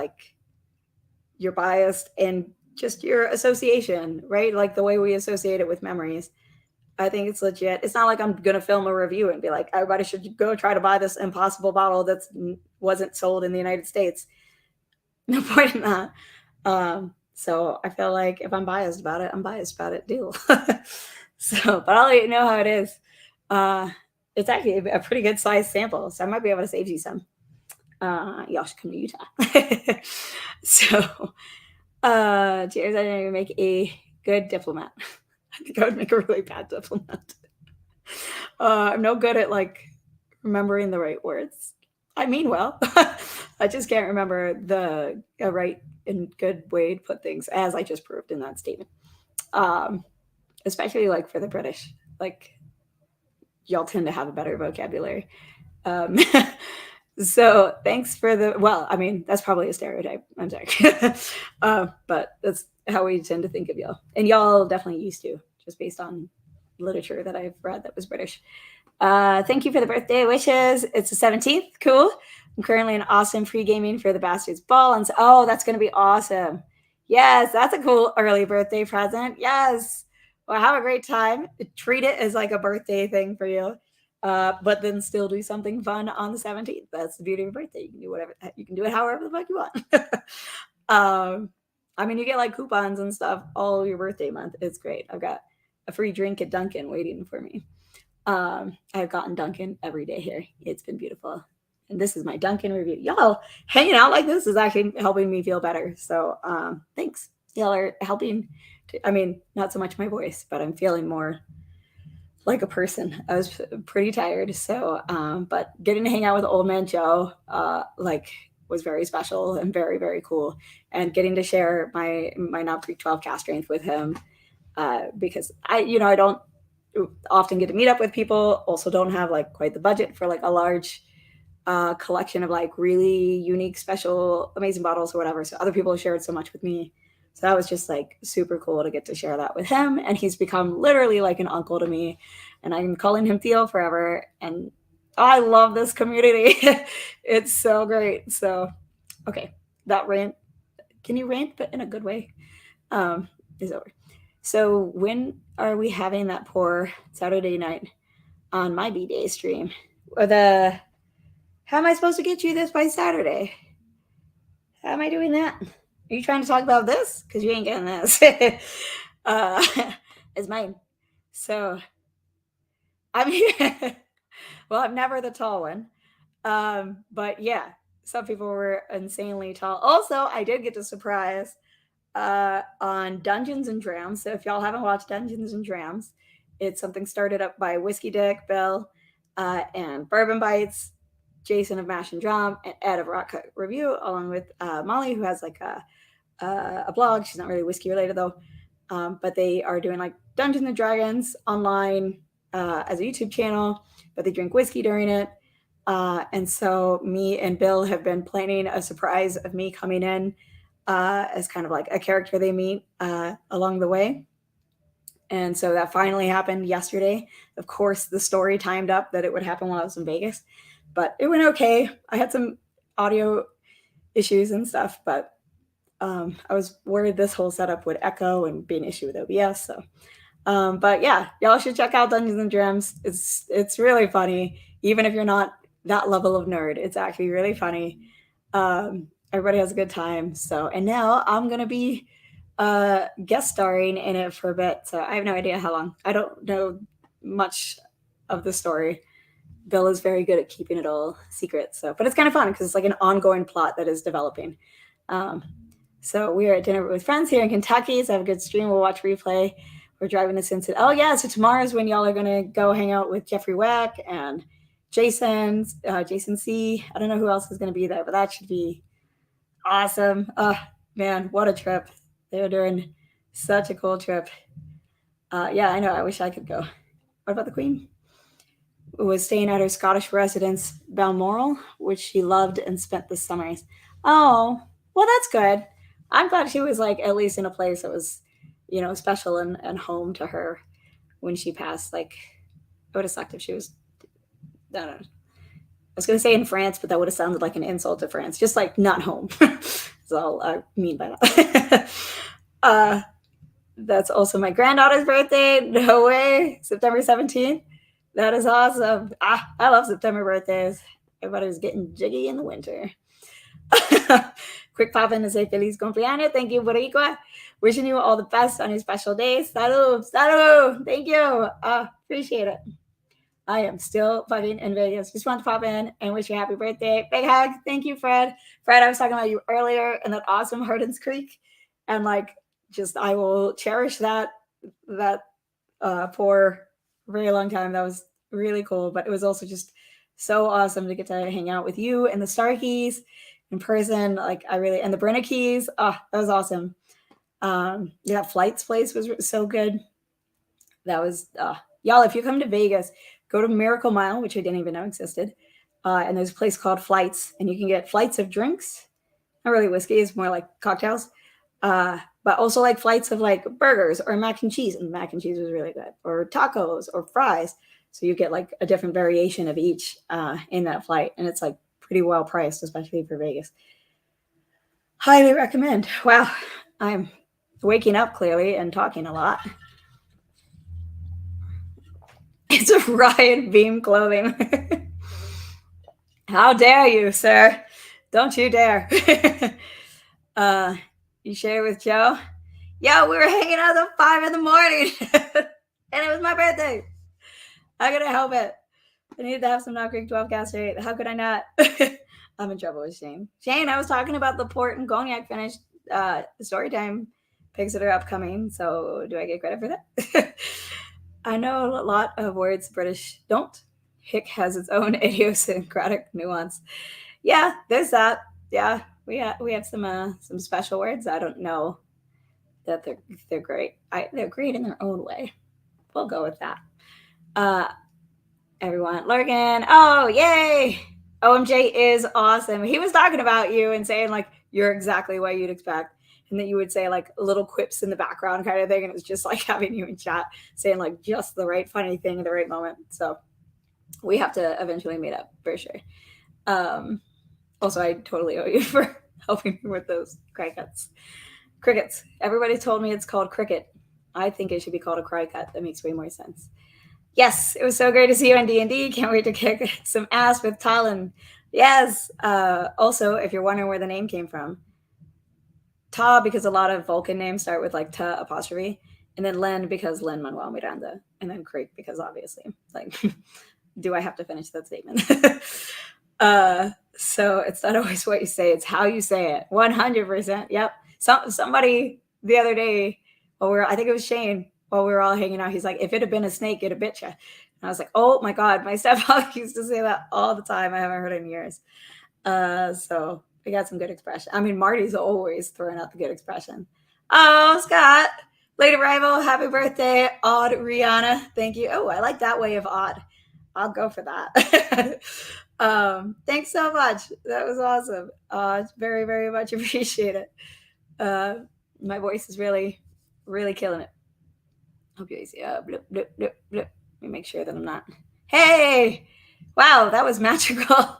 biased and just your association, right? Like the way we associate it with memories. I think it's legit. It's not like I'm going to film a review and be like, everybody should go try to buy this impossible bottle that wasn't sold in the United States. No point in that. So I feel like if I'm biased about it, I'm biased about it. Deal. But I'll let you know how it is. It's actually a pretty good size sample, so I might be able to save you some. Y'all should come to Utah. So, cheers. I didn't even make a good diplomat. I think I would make a really bad diplomat. I'm no good at like remembering the right words. I mean well. I just can't remember the right and good way to put things, as I just proved in that statement. Especially like for the British, like y'all tend to have a better vocabulary. So thanks for that's probably a stereotype. I'm sorry. But that's how we tend to think of y'all. And y'all definitely used to, just based on literature that I've read that was British. Thank you for the birthday wishes. It's the 17th. Cool. I'm currently in Austin pre-gaming for the Bastards Ball. And that's going to be awesome. Yes, that's a cool early birthday present. Yes. Well, have a great time. Treat it as like a birthday thing for you. But then still do something fun on the 17th. That's the beauty of a birthday. You can do whatever, you can do it however the fuck you want. You get like coupons and stuff all your birthday month. It's great. I've got a free drink at Dunkin' waiting for me. I've gotten Dunkin' every day here. It's been beautiful. And this is my Dunkin' review. Y'all hanging out like this is actually helping me feel better. So thanks. Y'all are helping. Not so much my voice, but I'm feeling more like a person. I was pretty tired. So, but getting to hang out with old man Joe, was very special and very, very cool. And getting to share my Knob Creek 12 cast strength with him, because I don't often get to meet up with people. Also don't have like quite the budget for like a large collection of like really unique, special, amazing bottles or whatever. So other people have shared so much with me. So that was just like super cool to get to share that with him. And he's become literally like an uncle to me. And I'm calling him Theo forever. And I love this community. It's so great. So, okay, that rant, can you rant, but in a good way, is over. So when are we having that pour Saturday night on my B-Day stream? Or how am I supposed to get you this by Saturday? How am I doing that? Are you trying to talk about this? Because you ain't getting this. It's mine. So, well, I'm never the tall one. But yeah, some people were insanely tall. Also, I did get to surprise on Dungeons and Drams. So if y'all haven't watched Dungeons and Drams, it's something started up by Whiskey Dick, Bill, and Bourbon Bites, Jason of Mash and Drum, and Ed of Rock Cut Review, along with Molly, who has like a blog. She's not really whiskey related though, but they are doing like Dungeons and Dragons online as a YouTube channel, but they drink whiskey during it. And so me and Bill have been planning a surprise of me coming in as kind of like a character they meet along the way. And so that finally happened yesterday. Of course, the story timed up that it would happen while I was in Vegas, but it went okay. I had some audio issues and stuff, but I was worried this whole setup would echo and be an issue with OBS. So, but yeah, y'all should check out Dungeons and Gems. It's really funny, even if you're not that level of nerd. It's actually really funny. Everybody has a good time. So, and now I'm gonna be guest starring in it for a bit. So I have no idea how long. I don't know much of the story. Bill is very good at keeping it all secret. So, but it's kind of fun because it's like an ongoing plot that is developing. Um, so we are at dinner with friends here in Kentucky. So I have a good stream. We'll watch replay. We're driving to Cincinnati. Oh yeah, so tomorrow's when y'all are gonna go hang out with Jeffrey Weck and Jason C. I don't know who else is gonna be there, but that should be awesome. Oh man, what a trip! They're doing such a cool trip. Yeah, I know. I wish I could go. What about the Queen? Was staying at her Scottish residence, Balmoral, which she loved and spent the summers. Oh, well, that's good. I'm glad she was like at least in a place that was, special and home to her when she passed. Like, it would have sucked if she was, I don't know. I was going to say in France, but that would have sounded like an insult to France. Just like not home. That's all I mean by that. That's also my granddaughter's birthday. No way. September 17th. That is awesome. I love September birthdays. Everybody's getting jiggy in the winter. Quick pop in to say feliz cumpleaños. Thank you, Boricua. Wishing you all the best on your special days. Salud. Salud. Thank you. Appreciate it. I am still fucking in Vegas. Just want to pop in and wish you a happy birthday. Big hug. Thank you, Fred. Fred, I was talking about you earlier in that awesome Hardens Creek. And like, just I will cherish that for a very long time. That was really cool, but it was also just so awesome to get to hang out with you and the Starkeys in person. Like and the Brennickys. That was awesome. Yeah, Flight's place was so good. That was y'all. If you come to Vegas, go to Miracle Mile, which I didn't even know existed. And there's a place called Flights, and you can get flights of drinks. Not really whiskey; it's more like cocktails. But also like flights of like burgers or mac and cheese. And mac and cheese was really good. Or tacos or fries. So you get like a different variation of each in that flight. And it's like pretty well priced, especially for Vegas. Highly recommend. Wow. I'm waking up clearly and talking a lot. It's a Riot Beam clothing. How dare you, sir? Don't you dare. You share with Joe? Yeah, we were hanging out at 5 in the morning. And it was my birthday. How could I help it? I needed to have some Knob Creek 12 gas rate. How could I not? I'm in trouble with Shane. Shane, I was talking about the port and cognac finish. Story time pics that are upcoming. So do I get credit for that? I know a lot of words British don't. Hick has its own idiosyncratic nuance. Yeah, there's that. Yeah, we have some special words. I don't know that they're great. They're great in their own way. We'll go with that. Everyone, Lurgan. Oh, yay! OMJ is awesome. He was talking about you and saying like you're exactly what you'd expect, and that you would say like little quips in the background kind of thing, and it was just like having you in chat saying like just the right funny thing at the right moment. So we have to eventually meet up for sure. Also, I totally owe you for helping me with those crickets. Everybody told me it's called cricket. I think it should be called a cry cut. That makes way more sense. Yes, it was so great to see you on D&D. Can't wait to kick some ass with Talon. Yes. Also, if you're wondering where the name came from, Ta, because a lot of Vulcan names start with like ta apostrophe, and then Len because Lin-Manuel Miranda, and then Creek because obviously, like, do I have to finish that statement? So it's not always what you say, it's how you say it. 100%. Yep. Somebody the other day, I think it was Shane, while we were all hanging out, he's like, if it had been a snake, it'd have bit you. And I was like, oh my God, my stepfather used to say that all the time. I haven't heard it in years. So we got some good expression. I mean, Marty's always throwing out the good expression. Oh, Scott, late arrival, happy birthday, Odd Rihanna. Thank you. Oh, I like that way of odd. I'll go for that. Thanks so much. That was awesome. Very, very much appreciate it. My voice is really, really killing it. Hope you guys see. Bloop, bloop, bloop, bloop. Let me make sure that I'm not. Hey! Wow, that was magical.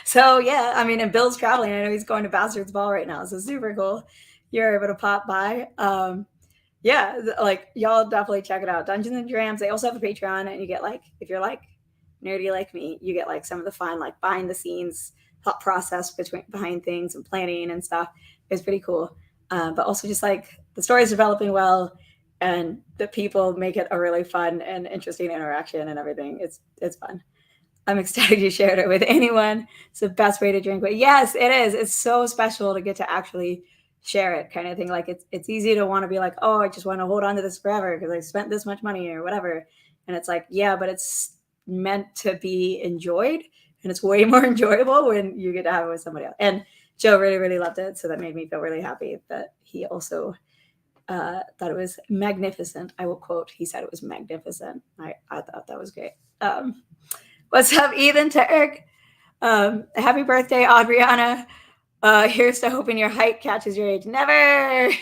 So, yeah, I mean, and Bill's traveling. I know he's going to Bastard's Ball right now. So, super cool. You're able to pop by. Yeah, like, y'all definitely check it out. Dungeons and Drams. They also have a Patreon, and you get, like, if you're, like, nerdy like me, you get, like, some of the fun, like, behind the scenes thought process behind things and planning and stuff. It's pretty cool. But also just, like, the story's developing well, and the people make it a really fun and interesting interaction and everything. It's fun. I'm ecstatic you shared it with anyone. It's the best way to drink. But yes, it is. It's so special to get to actually share it, kind of thing. Like it's easy to want to be like, oh, I just want to hold on to this forever because I spent this much money or whatever. And it's like, yeah, but it's meant to be enjoyed, and it's way more enjoyable when you get to have it with somebody else. And Joe really, really loved it, so that made me feel really happy that he also thought it was magnificent. I will quote, he said it was magnificent. I thought that was great. What's up, Ethan Turk? Happy birthday, Adriana. Here's to hoping your height catches your age. Never.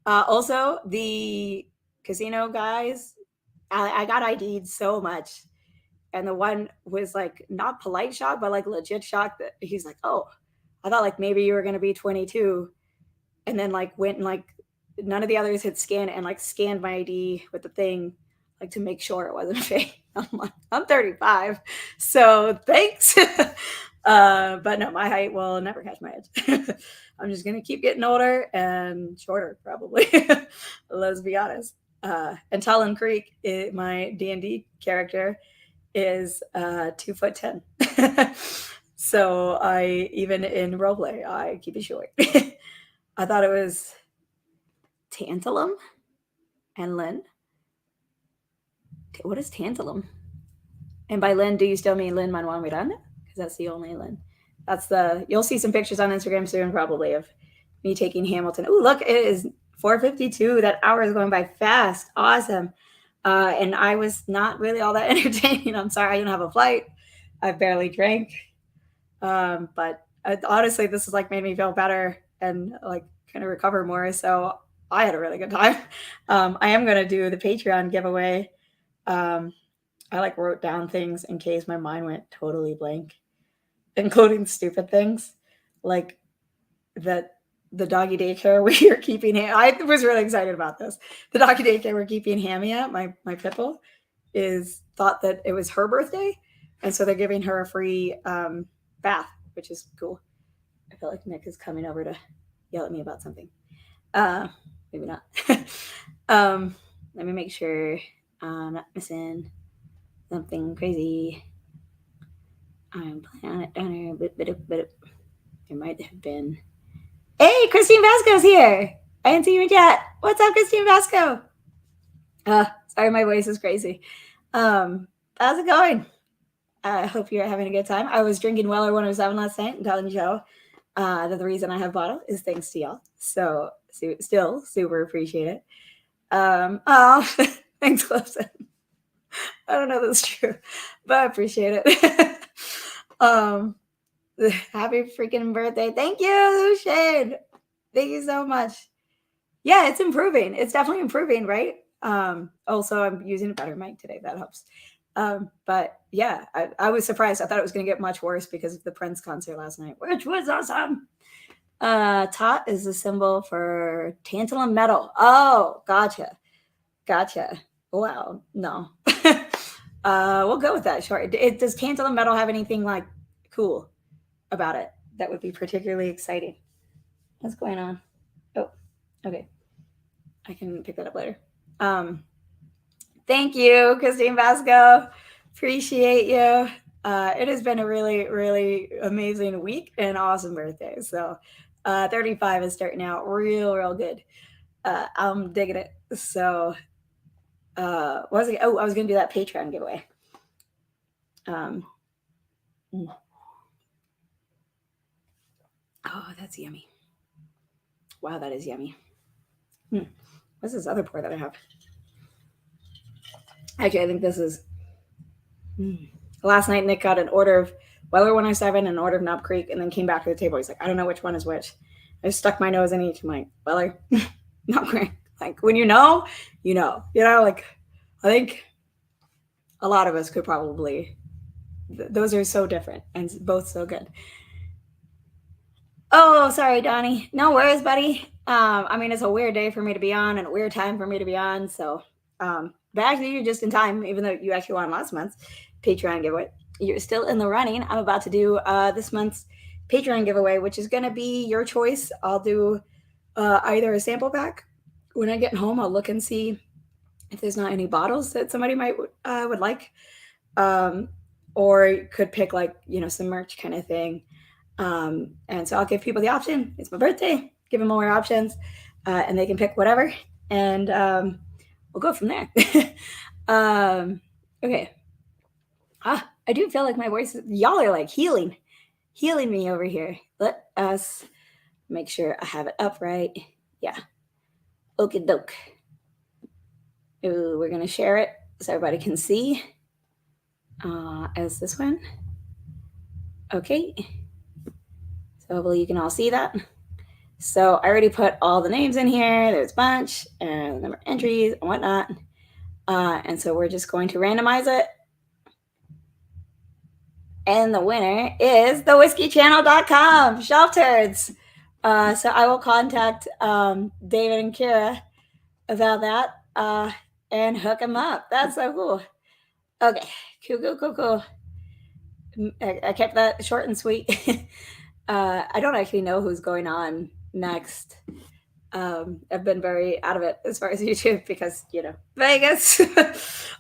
Also, the casino guys, I got ID'd so much. And the one was like not polite shock, but like legit shock that he's like, oh, I thought like maybe you were going to be 22. And then like went and like none of the others had scanned and like scanned my ID with the thing like to make sure it wasn't fake. I'm like, I'm 35, so thanks. But no, my height will never catch my edge. I'm just gonna keep getting older and shorter, probably. Let's be honest. And Talon Creek, my D&D character, is 2'10". So I even in roleplay, I keep it short. I thought it was tantalum and Lynn. What is tantalum? And by Lynn, do you still mean Lynn Manuel Miranda? Because that's the only Lynn. That's the. You'll see some pictures on Instagram soon, probably, of me taking Hamilton. Oh, look, it is 4:52. That hour is going by fast. Awesome. And I was not really all that entertaining. I'm sorry, I didn't have a flight. I barely drank. But honestly, this has like made me feel better and like kind of recover more. So I had a really good time. I am going to do the Patreon giveaway. I like wrote down things in case my mind went totally blank, including stupid things like that the doggy daycare we are keeping. I was really excited about this. The doggy daycare we're keeping Hammy at, my pit bull, is thought that it was her birthday, and so they're giving her a free bath, which is cool. I feel like Nick is coming over to yell at me about something. Maybe not. Let me make sure I'm not missing something crazy. I'm playing on it down here. But it might have been. Hey, Christine Vasco's here. I didn't see you in chat. What's up, Christine Vasco? Sorry, my voice is crazy. How's it going? I hope you're having a good time. I was drinking Weller 107 last night and telling Joe that the reason I have bottle is thanks to y'all. So still super appreciate it. Oh, thanks, Clemson. I don't know if that's true, but I appreciate it. Happy freaking birthday. Thank you, Shane. Thank you so much. Yeah, it's improving. It's definitely improving, right? Also, I'm using a better mic today. That helps. But yeah, I was surprised. I thought it was going to get much worse because of the Prince concert last night, which was awesome. Tot is the symbol for tantalum metal. Oh, gotcha. Wow, no. We'll go with that. Sure. Does tantalum metal have anything like cool about it that would be particularly exciting? What's going on? Oh, okay. I can pick that up later. Thank you, Christine Vasco. Appreciate you. It has been a really, really amazing week and awesome birthday. So 35 is starting out real good. I'm digging it. So what was it? Oh, I was going to do that Patreon giveaway. Oh, that's yummy. Wow, that is yummy. What's this other pour that I have? Actually, I think this is. Last night, Nick got an order of Weller 107 and an order of Knob Creek, and then came back to the table. He's like, I don't know which one is which. I stuck my nose in each. I'm like, well, not great. Like when you know, you know. Like I think a lot of us could probably. Those are so different and both so good. Oh, sorry, Donnie. No worries, buddy. I mean, it's a weird day for me to be on and a weird time for me to be on. So, but actually, you're just in time, even though you actually won last month's Patreon giveaway. You're still in the running. I'm about to do this month's Patreon giveaway, which is going to be your choice. I'll do either a sample pack. When I get home, I'll look and see if there's not any bottles that somebody might would like, or could pick like some merch kind of thing. And so I'll give people the option. It's my birthday. Give them more options, and they can pick whatever, and we'll go from there. Okay. I do feel like my voice. Y'all are like healing me over here. Let us make sure I have it up right. Yeah. Okie doke. Ooh, we're gonna share it so everybody can see. As this one. Okay. So hopefully you can all see that. So I already put all the names in here. There's a bunch and the number of entries and whatnot. And so we're just going to randomize it. And the winner is thewhiskeychannel.com, Shelf Turds. So I will contact David and Kira about that and hook them up. That's so cool. Okay, cool. I kept that short and sweet. I don't actually know who's going on next. I've been very out of it as far as YouTube because Vegas,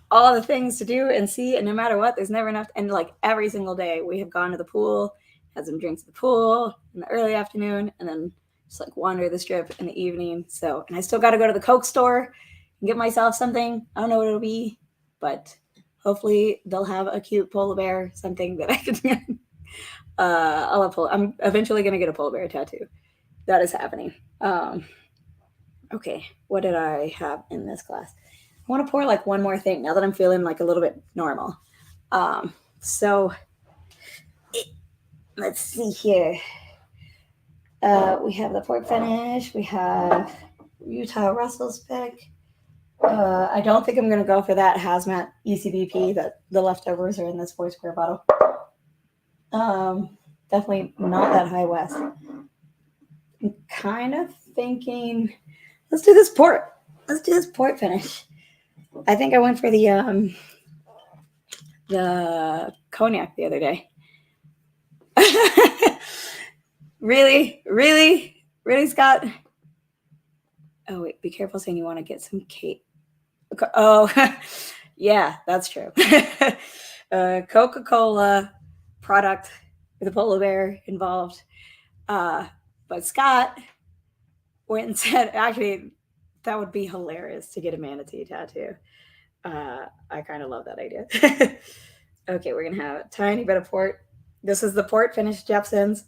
all the things to do and see, and no matter what, there's never enough. And like every single day, we have gone to the pool, had some drinks at the pool in the early afternoon, and then just like wander the strip in the evening. So, and I still got to go to the Coke store and get myself something. I don't know what it'll be, but hopefully they'll have a cute polar bear, something that I can. I'm eventually gonna get a polar bear tattoo. That is happening. Okay, what did I have in this glass? I want to pour like one more thing now that I'm feeling like a little bit normal. So let's see here. We have the pork finish. We have Utah Russell's pick. I don't think I'm going to go for that hazmat ECBP that the leftovers are in this 4 square bottle. Definitely not that High West. I'm kind of thinking, let's do this port. Let's do this port finish. I think I went for the cognac the other day. Really, Scott? Oh wait, be careful saying you want to get some cake. Oh, yeah, that's true. Coca-Cola product with a polar bear involved. But Scott went and said, actually, that would be hilarious to get a manatee tattoo. I kind of love that idea. Okay, we're going to have a tiny bit of port. This is the port finished Jepson's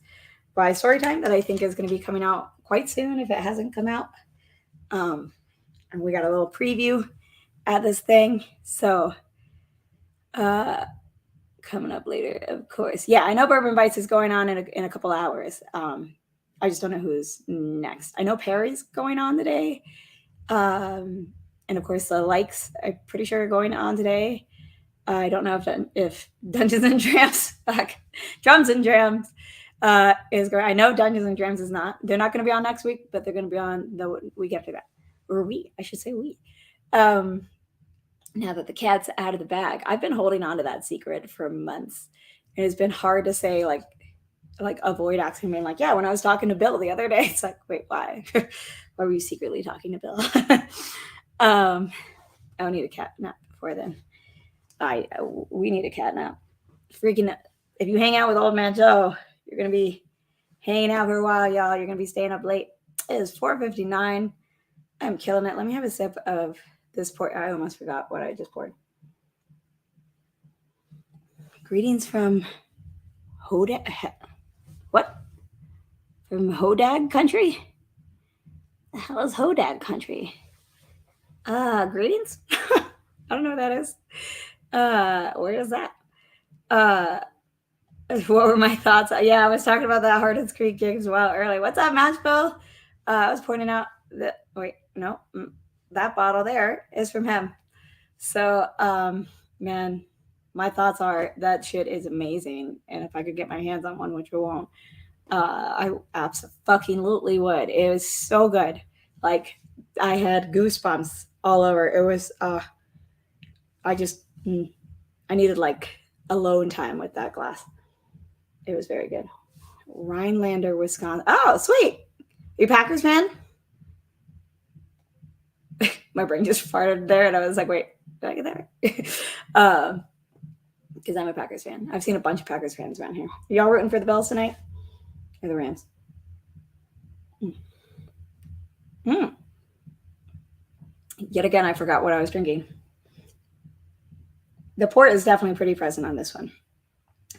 by Storytime that I think is going to be coming out quite soon if it hasn't come out. And we got a little preview at this thing. So coming up later, of course. Yeah, I know Bourbon Bites is going on in a couple hours. I just don't know who's next. I know Perry's going on today. And of course, the Likes, I'm pretty sure, are going on today. I don't know if Dungeons and Drams, Drums and Drams is going. I know Dungeons and Drams is not. They're not going to be on next week, but they're going to be on the week after that. Or I should say we. Now that the cat's out of the bag, I've been holding on to that secret for months. It has been hard to say, like avoid asking me, like, yeah, when I was talking to Bill the other day, it's like, wait, why? Why were you secretly talking to Bill? I'll need a cat nap before then. We need a cat nap. Freaking, if you hang out with Old Man Joe, you're going to be hanging out for a while, y'all. You're going to be staying up late. It is 4:59. I'm killing it. Let me have a sip of this port. I almost forgot what I just poured. Greetings from Hodag. What? From Hodag country? The hell is Hodag country? Greetings? I don't know what that is. Where is that? What were my thoughts? Yeah, I was talking about that Hardens Creek gig as well earlier. What's up, Matchbill? I was pointing out that, wait, no, that bottle there is from him. So, man, my thoughts are that shit is amazing. And if I could get my hands on one, which I won't, I absolutely would. It was so good. Like, I had goosebumps all over. It was, I just, I needed like alone time with that glass. It was very good. Rhinelander, Wisconsin. Oh, sweet. You Packers fan? My brain just farted there, and I was like, wait, did I get that right? Because I'm a Packers fan. I've seen a bunch of Packers fans around here. Are y'all rooting for the Bills tonight? Or the Rams? Yet again, I forgot what I was drinking. The port is definitely pretty present on this one.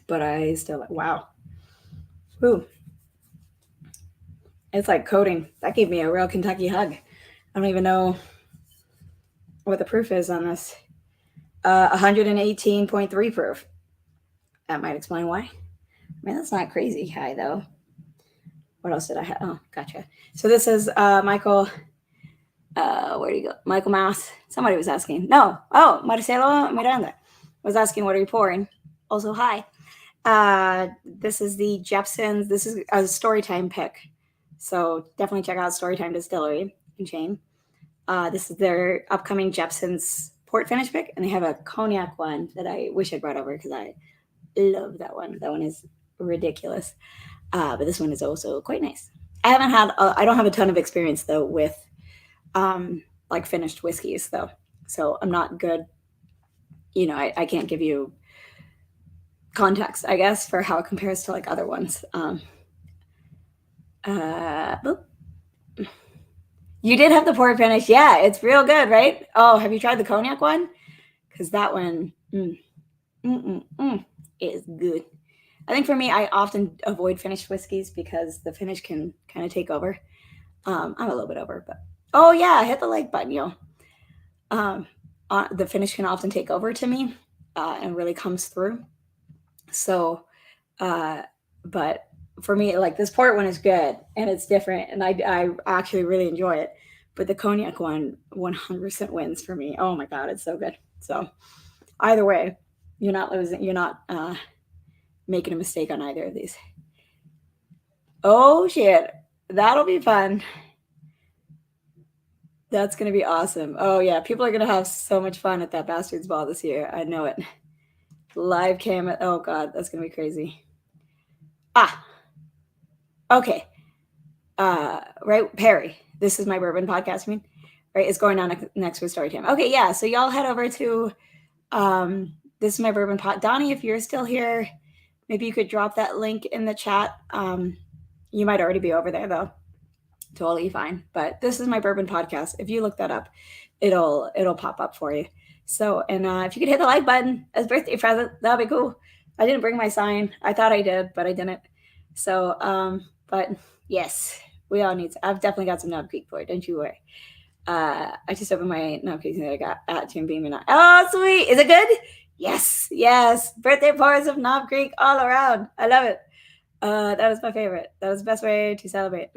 But I still like, wow. Ooh. It's like coating. That gave me a real Kentucky hug. I don't even know what the proof is on this. 118.3 proof. That might explain why. I mean, that's not crazy high, though. What else did I have? Oh, gotcha. So this is Michael. Where do you go? Michael Mass. Somebody was asking. No. Oh, Marcelo Miranda was asking, what are you pouring? Also, hi. This is the Jepson's. This is a Storytime pick. So definitely check out Storytime Distillery in Chain. This is their upcoming Jepson's port finish pick, and they have a cognac one that I wish I brought over because I love that one. That one is ridiculous. But this one is also quite nice. I don't have a ton of experience though with like finished whiskeys though, so I'm not good. I can't give you context, I guess, for how it compares to like other ones. You did have the port finish. Yeah, it's real good, right? Oh, have you tried the cognac one? Because that one is good. I think for me, I often avoid finished whiskeys because the finish can kind of take over. I'm a little bit over, but oh yeah, hit the like button, yo. The finish can often take over to me and really comes through. So, but for me, like this port one is good and it's different, and I actually really enjoy it. But the cognac one 100% wins for me. Oh my god, it's so good. So either way, you're not losing. You're not making a mistake on either of these. Oh shit, that'll be fun. That's gonna be awesome. Oh yeah, people are gonna have so much fun at that Bastards Ball this year. I know it. Live cam. Oh god, that's gonna be crazy. Okay. Right, Perry. This is my bourbon podcast. I mean, right, it's going on next with Story Time. Okay, yeah. So y'all head over to this is my bourbon pot. Donnie, if you're still here, maybe you could drop that link in the chat. You might already be over there though. Totally fine. But this is my bourbon podcast. If you look that up, it'll pop up for you. So, and if you could hit the like button as birthday present, that'd be cool. I didn't bring my sign. I thought I did, but I didn't. So, but yes, we all need. I've definitely got some Knob Creek for it. Don't you worry. I just opened my Knob Creek that I got at Jim Beam and oh, sweet. Is it good? Yes, yes. Birthday pours of Knob Creek all around. I love it. That was my favorite. That was the best way to celebrate.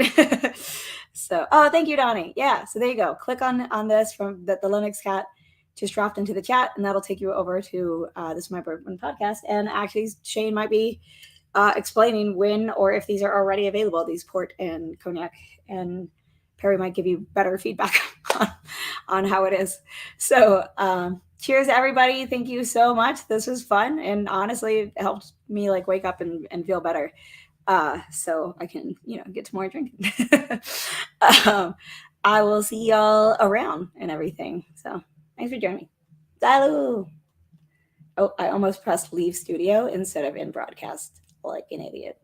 So, oh, thank you, Donnie. Yeah, so there you go. Click on this from that the Linux cat just dropped into the chat, and that'll take you over to this is my bourbon podcast. And actually, Shane might be explaining when or if these are already available. These port and cognac, and Perry might give you better feedback on how it is. So, cheers, everybody. Thank you so much. This was fun, and honestly, it helped me like wake up and feel better. So I can, get to more drinking. I will see y'all around and everything. So thanks for joining me. Salud. Oh, I almost pressed leave studio instead of in broadcast like an idiot.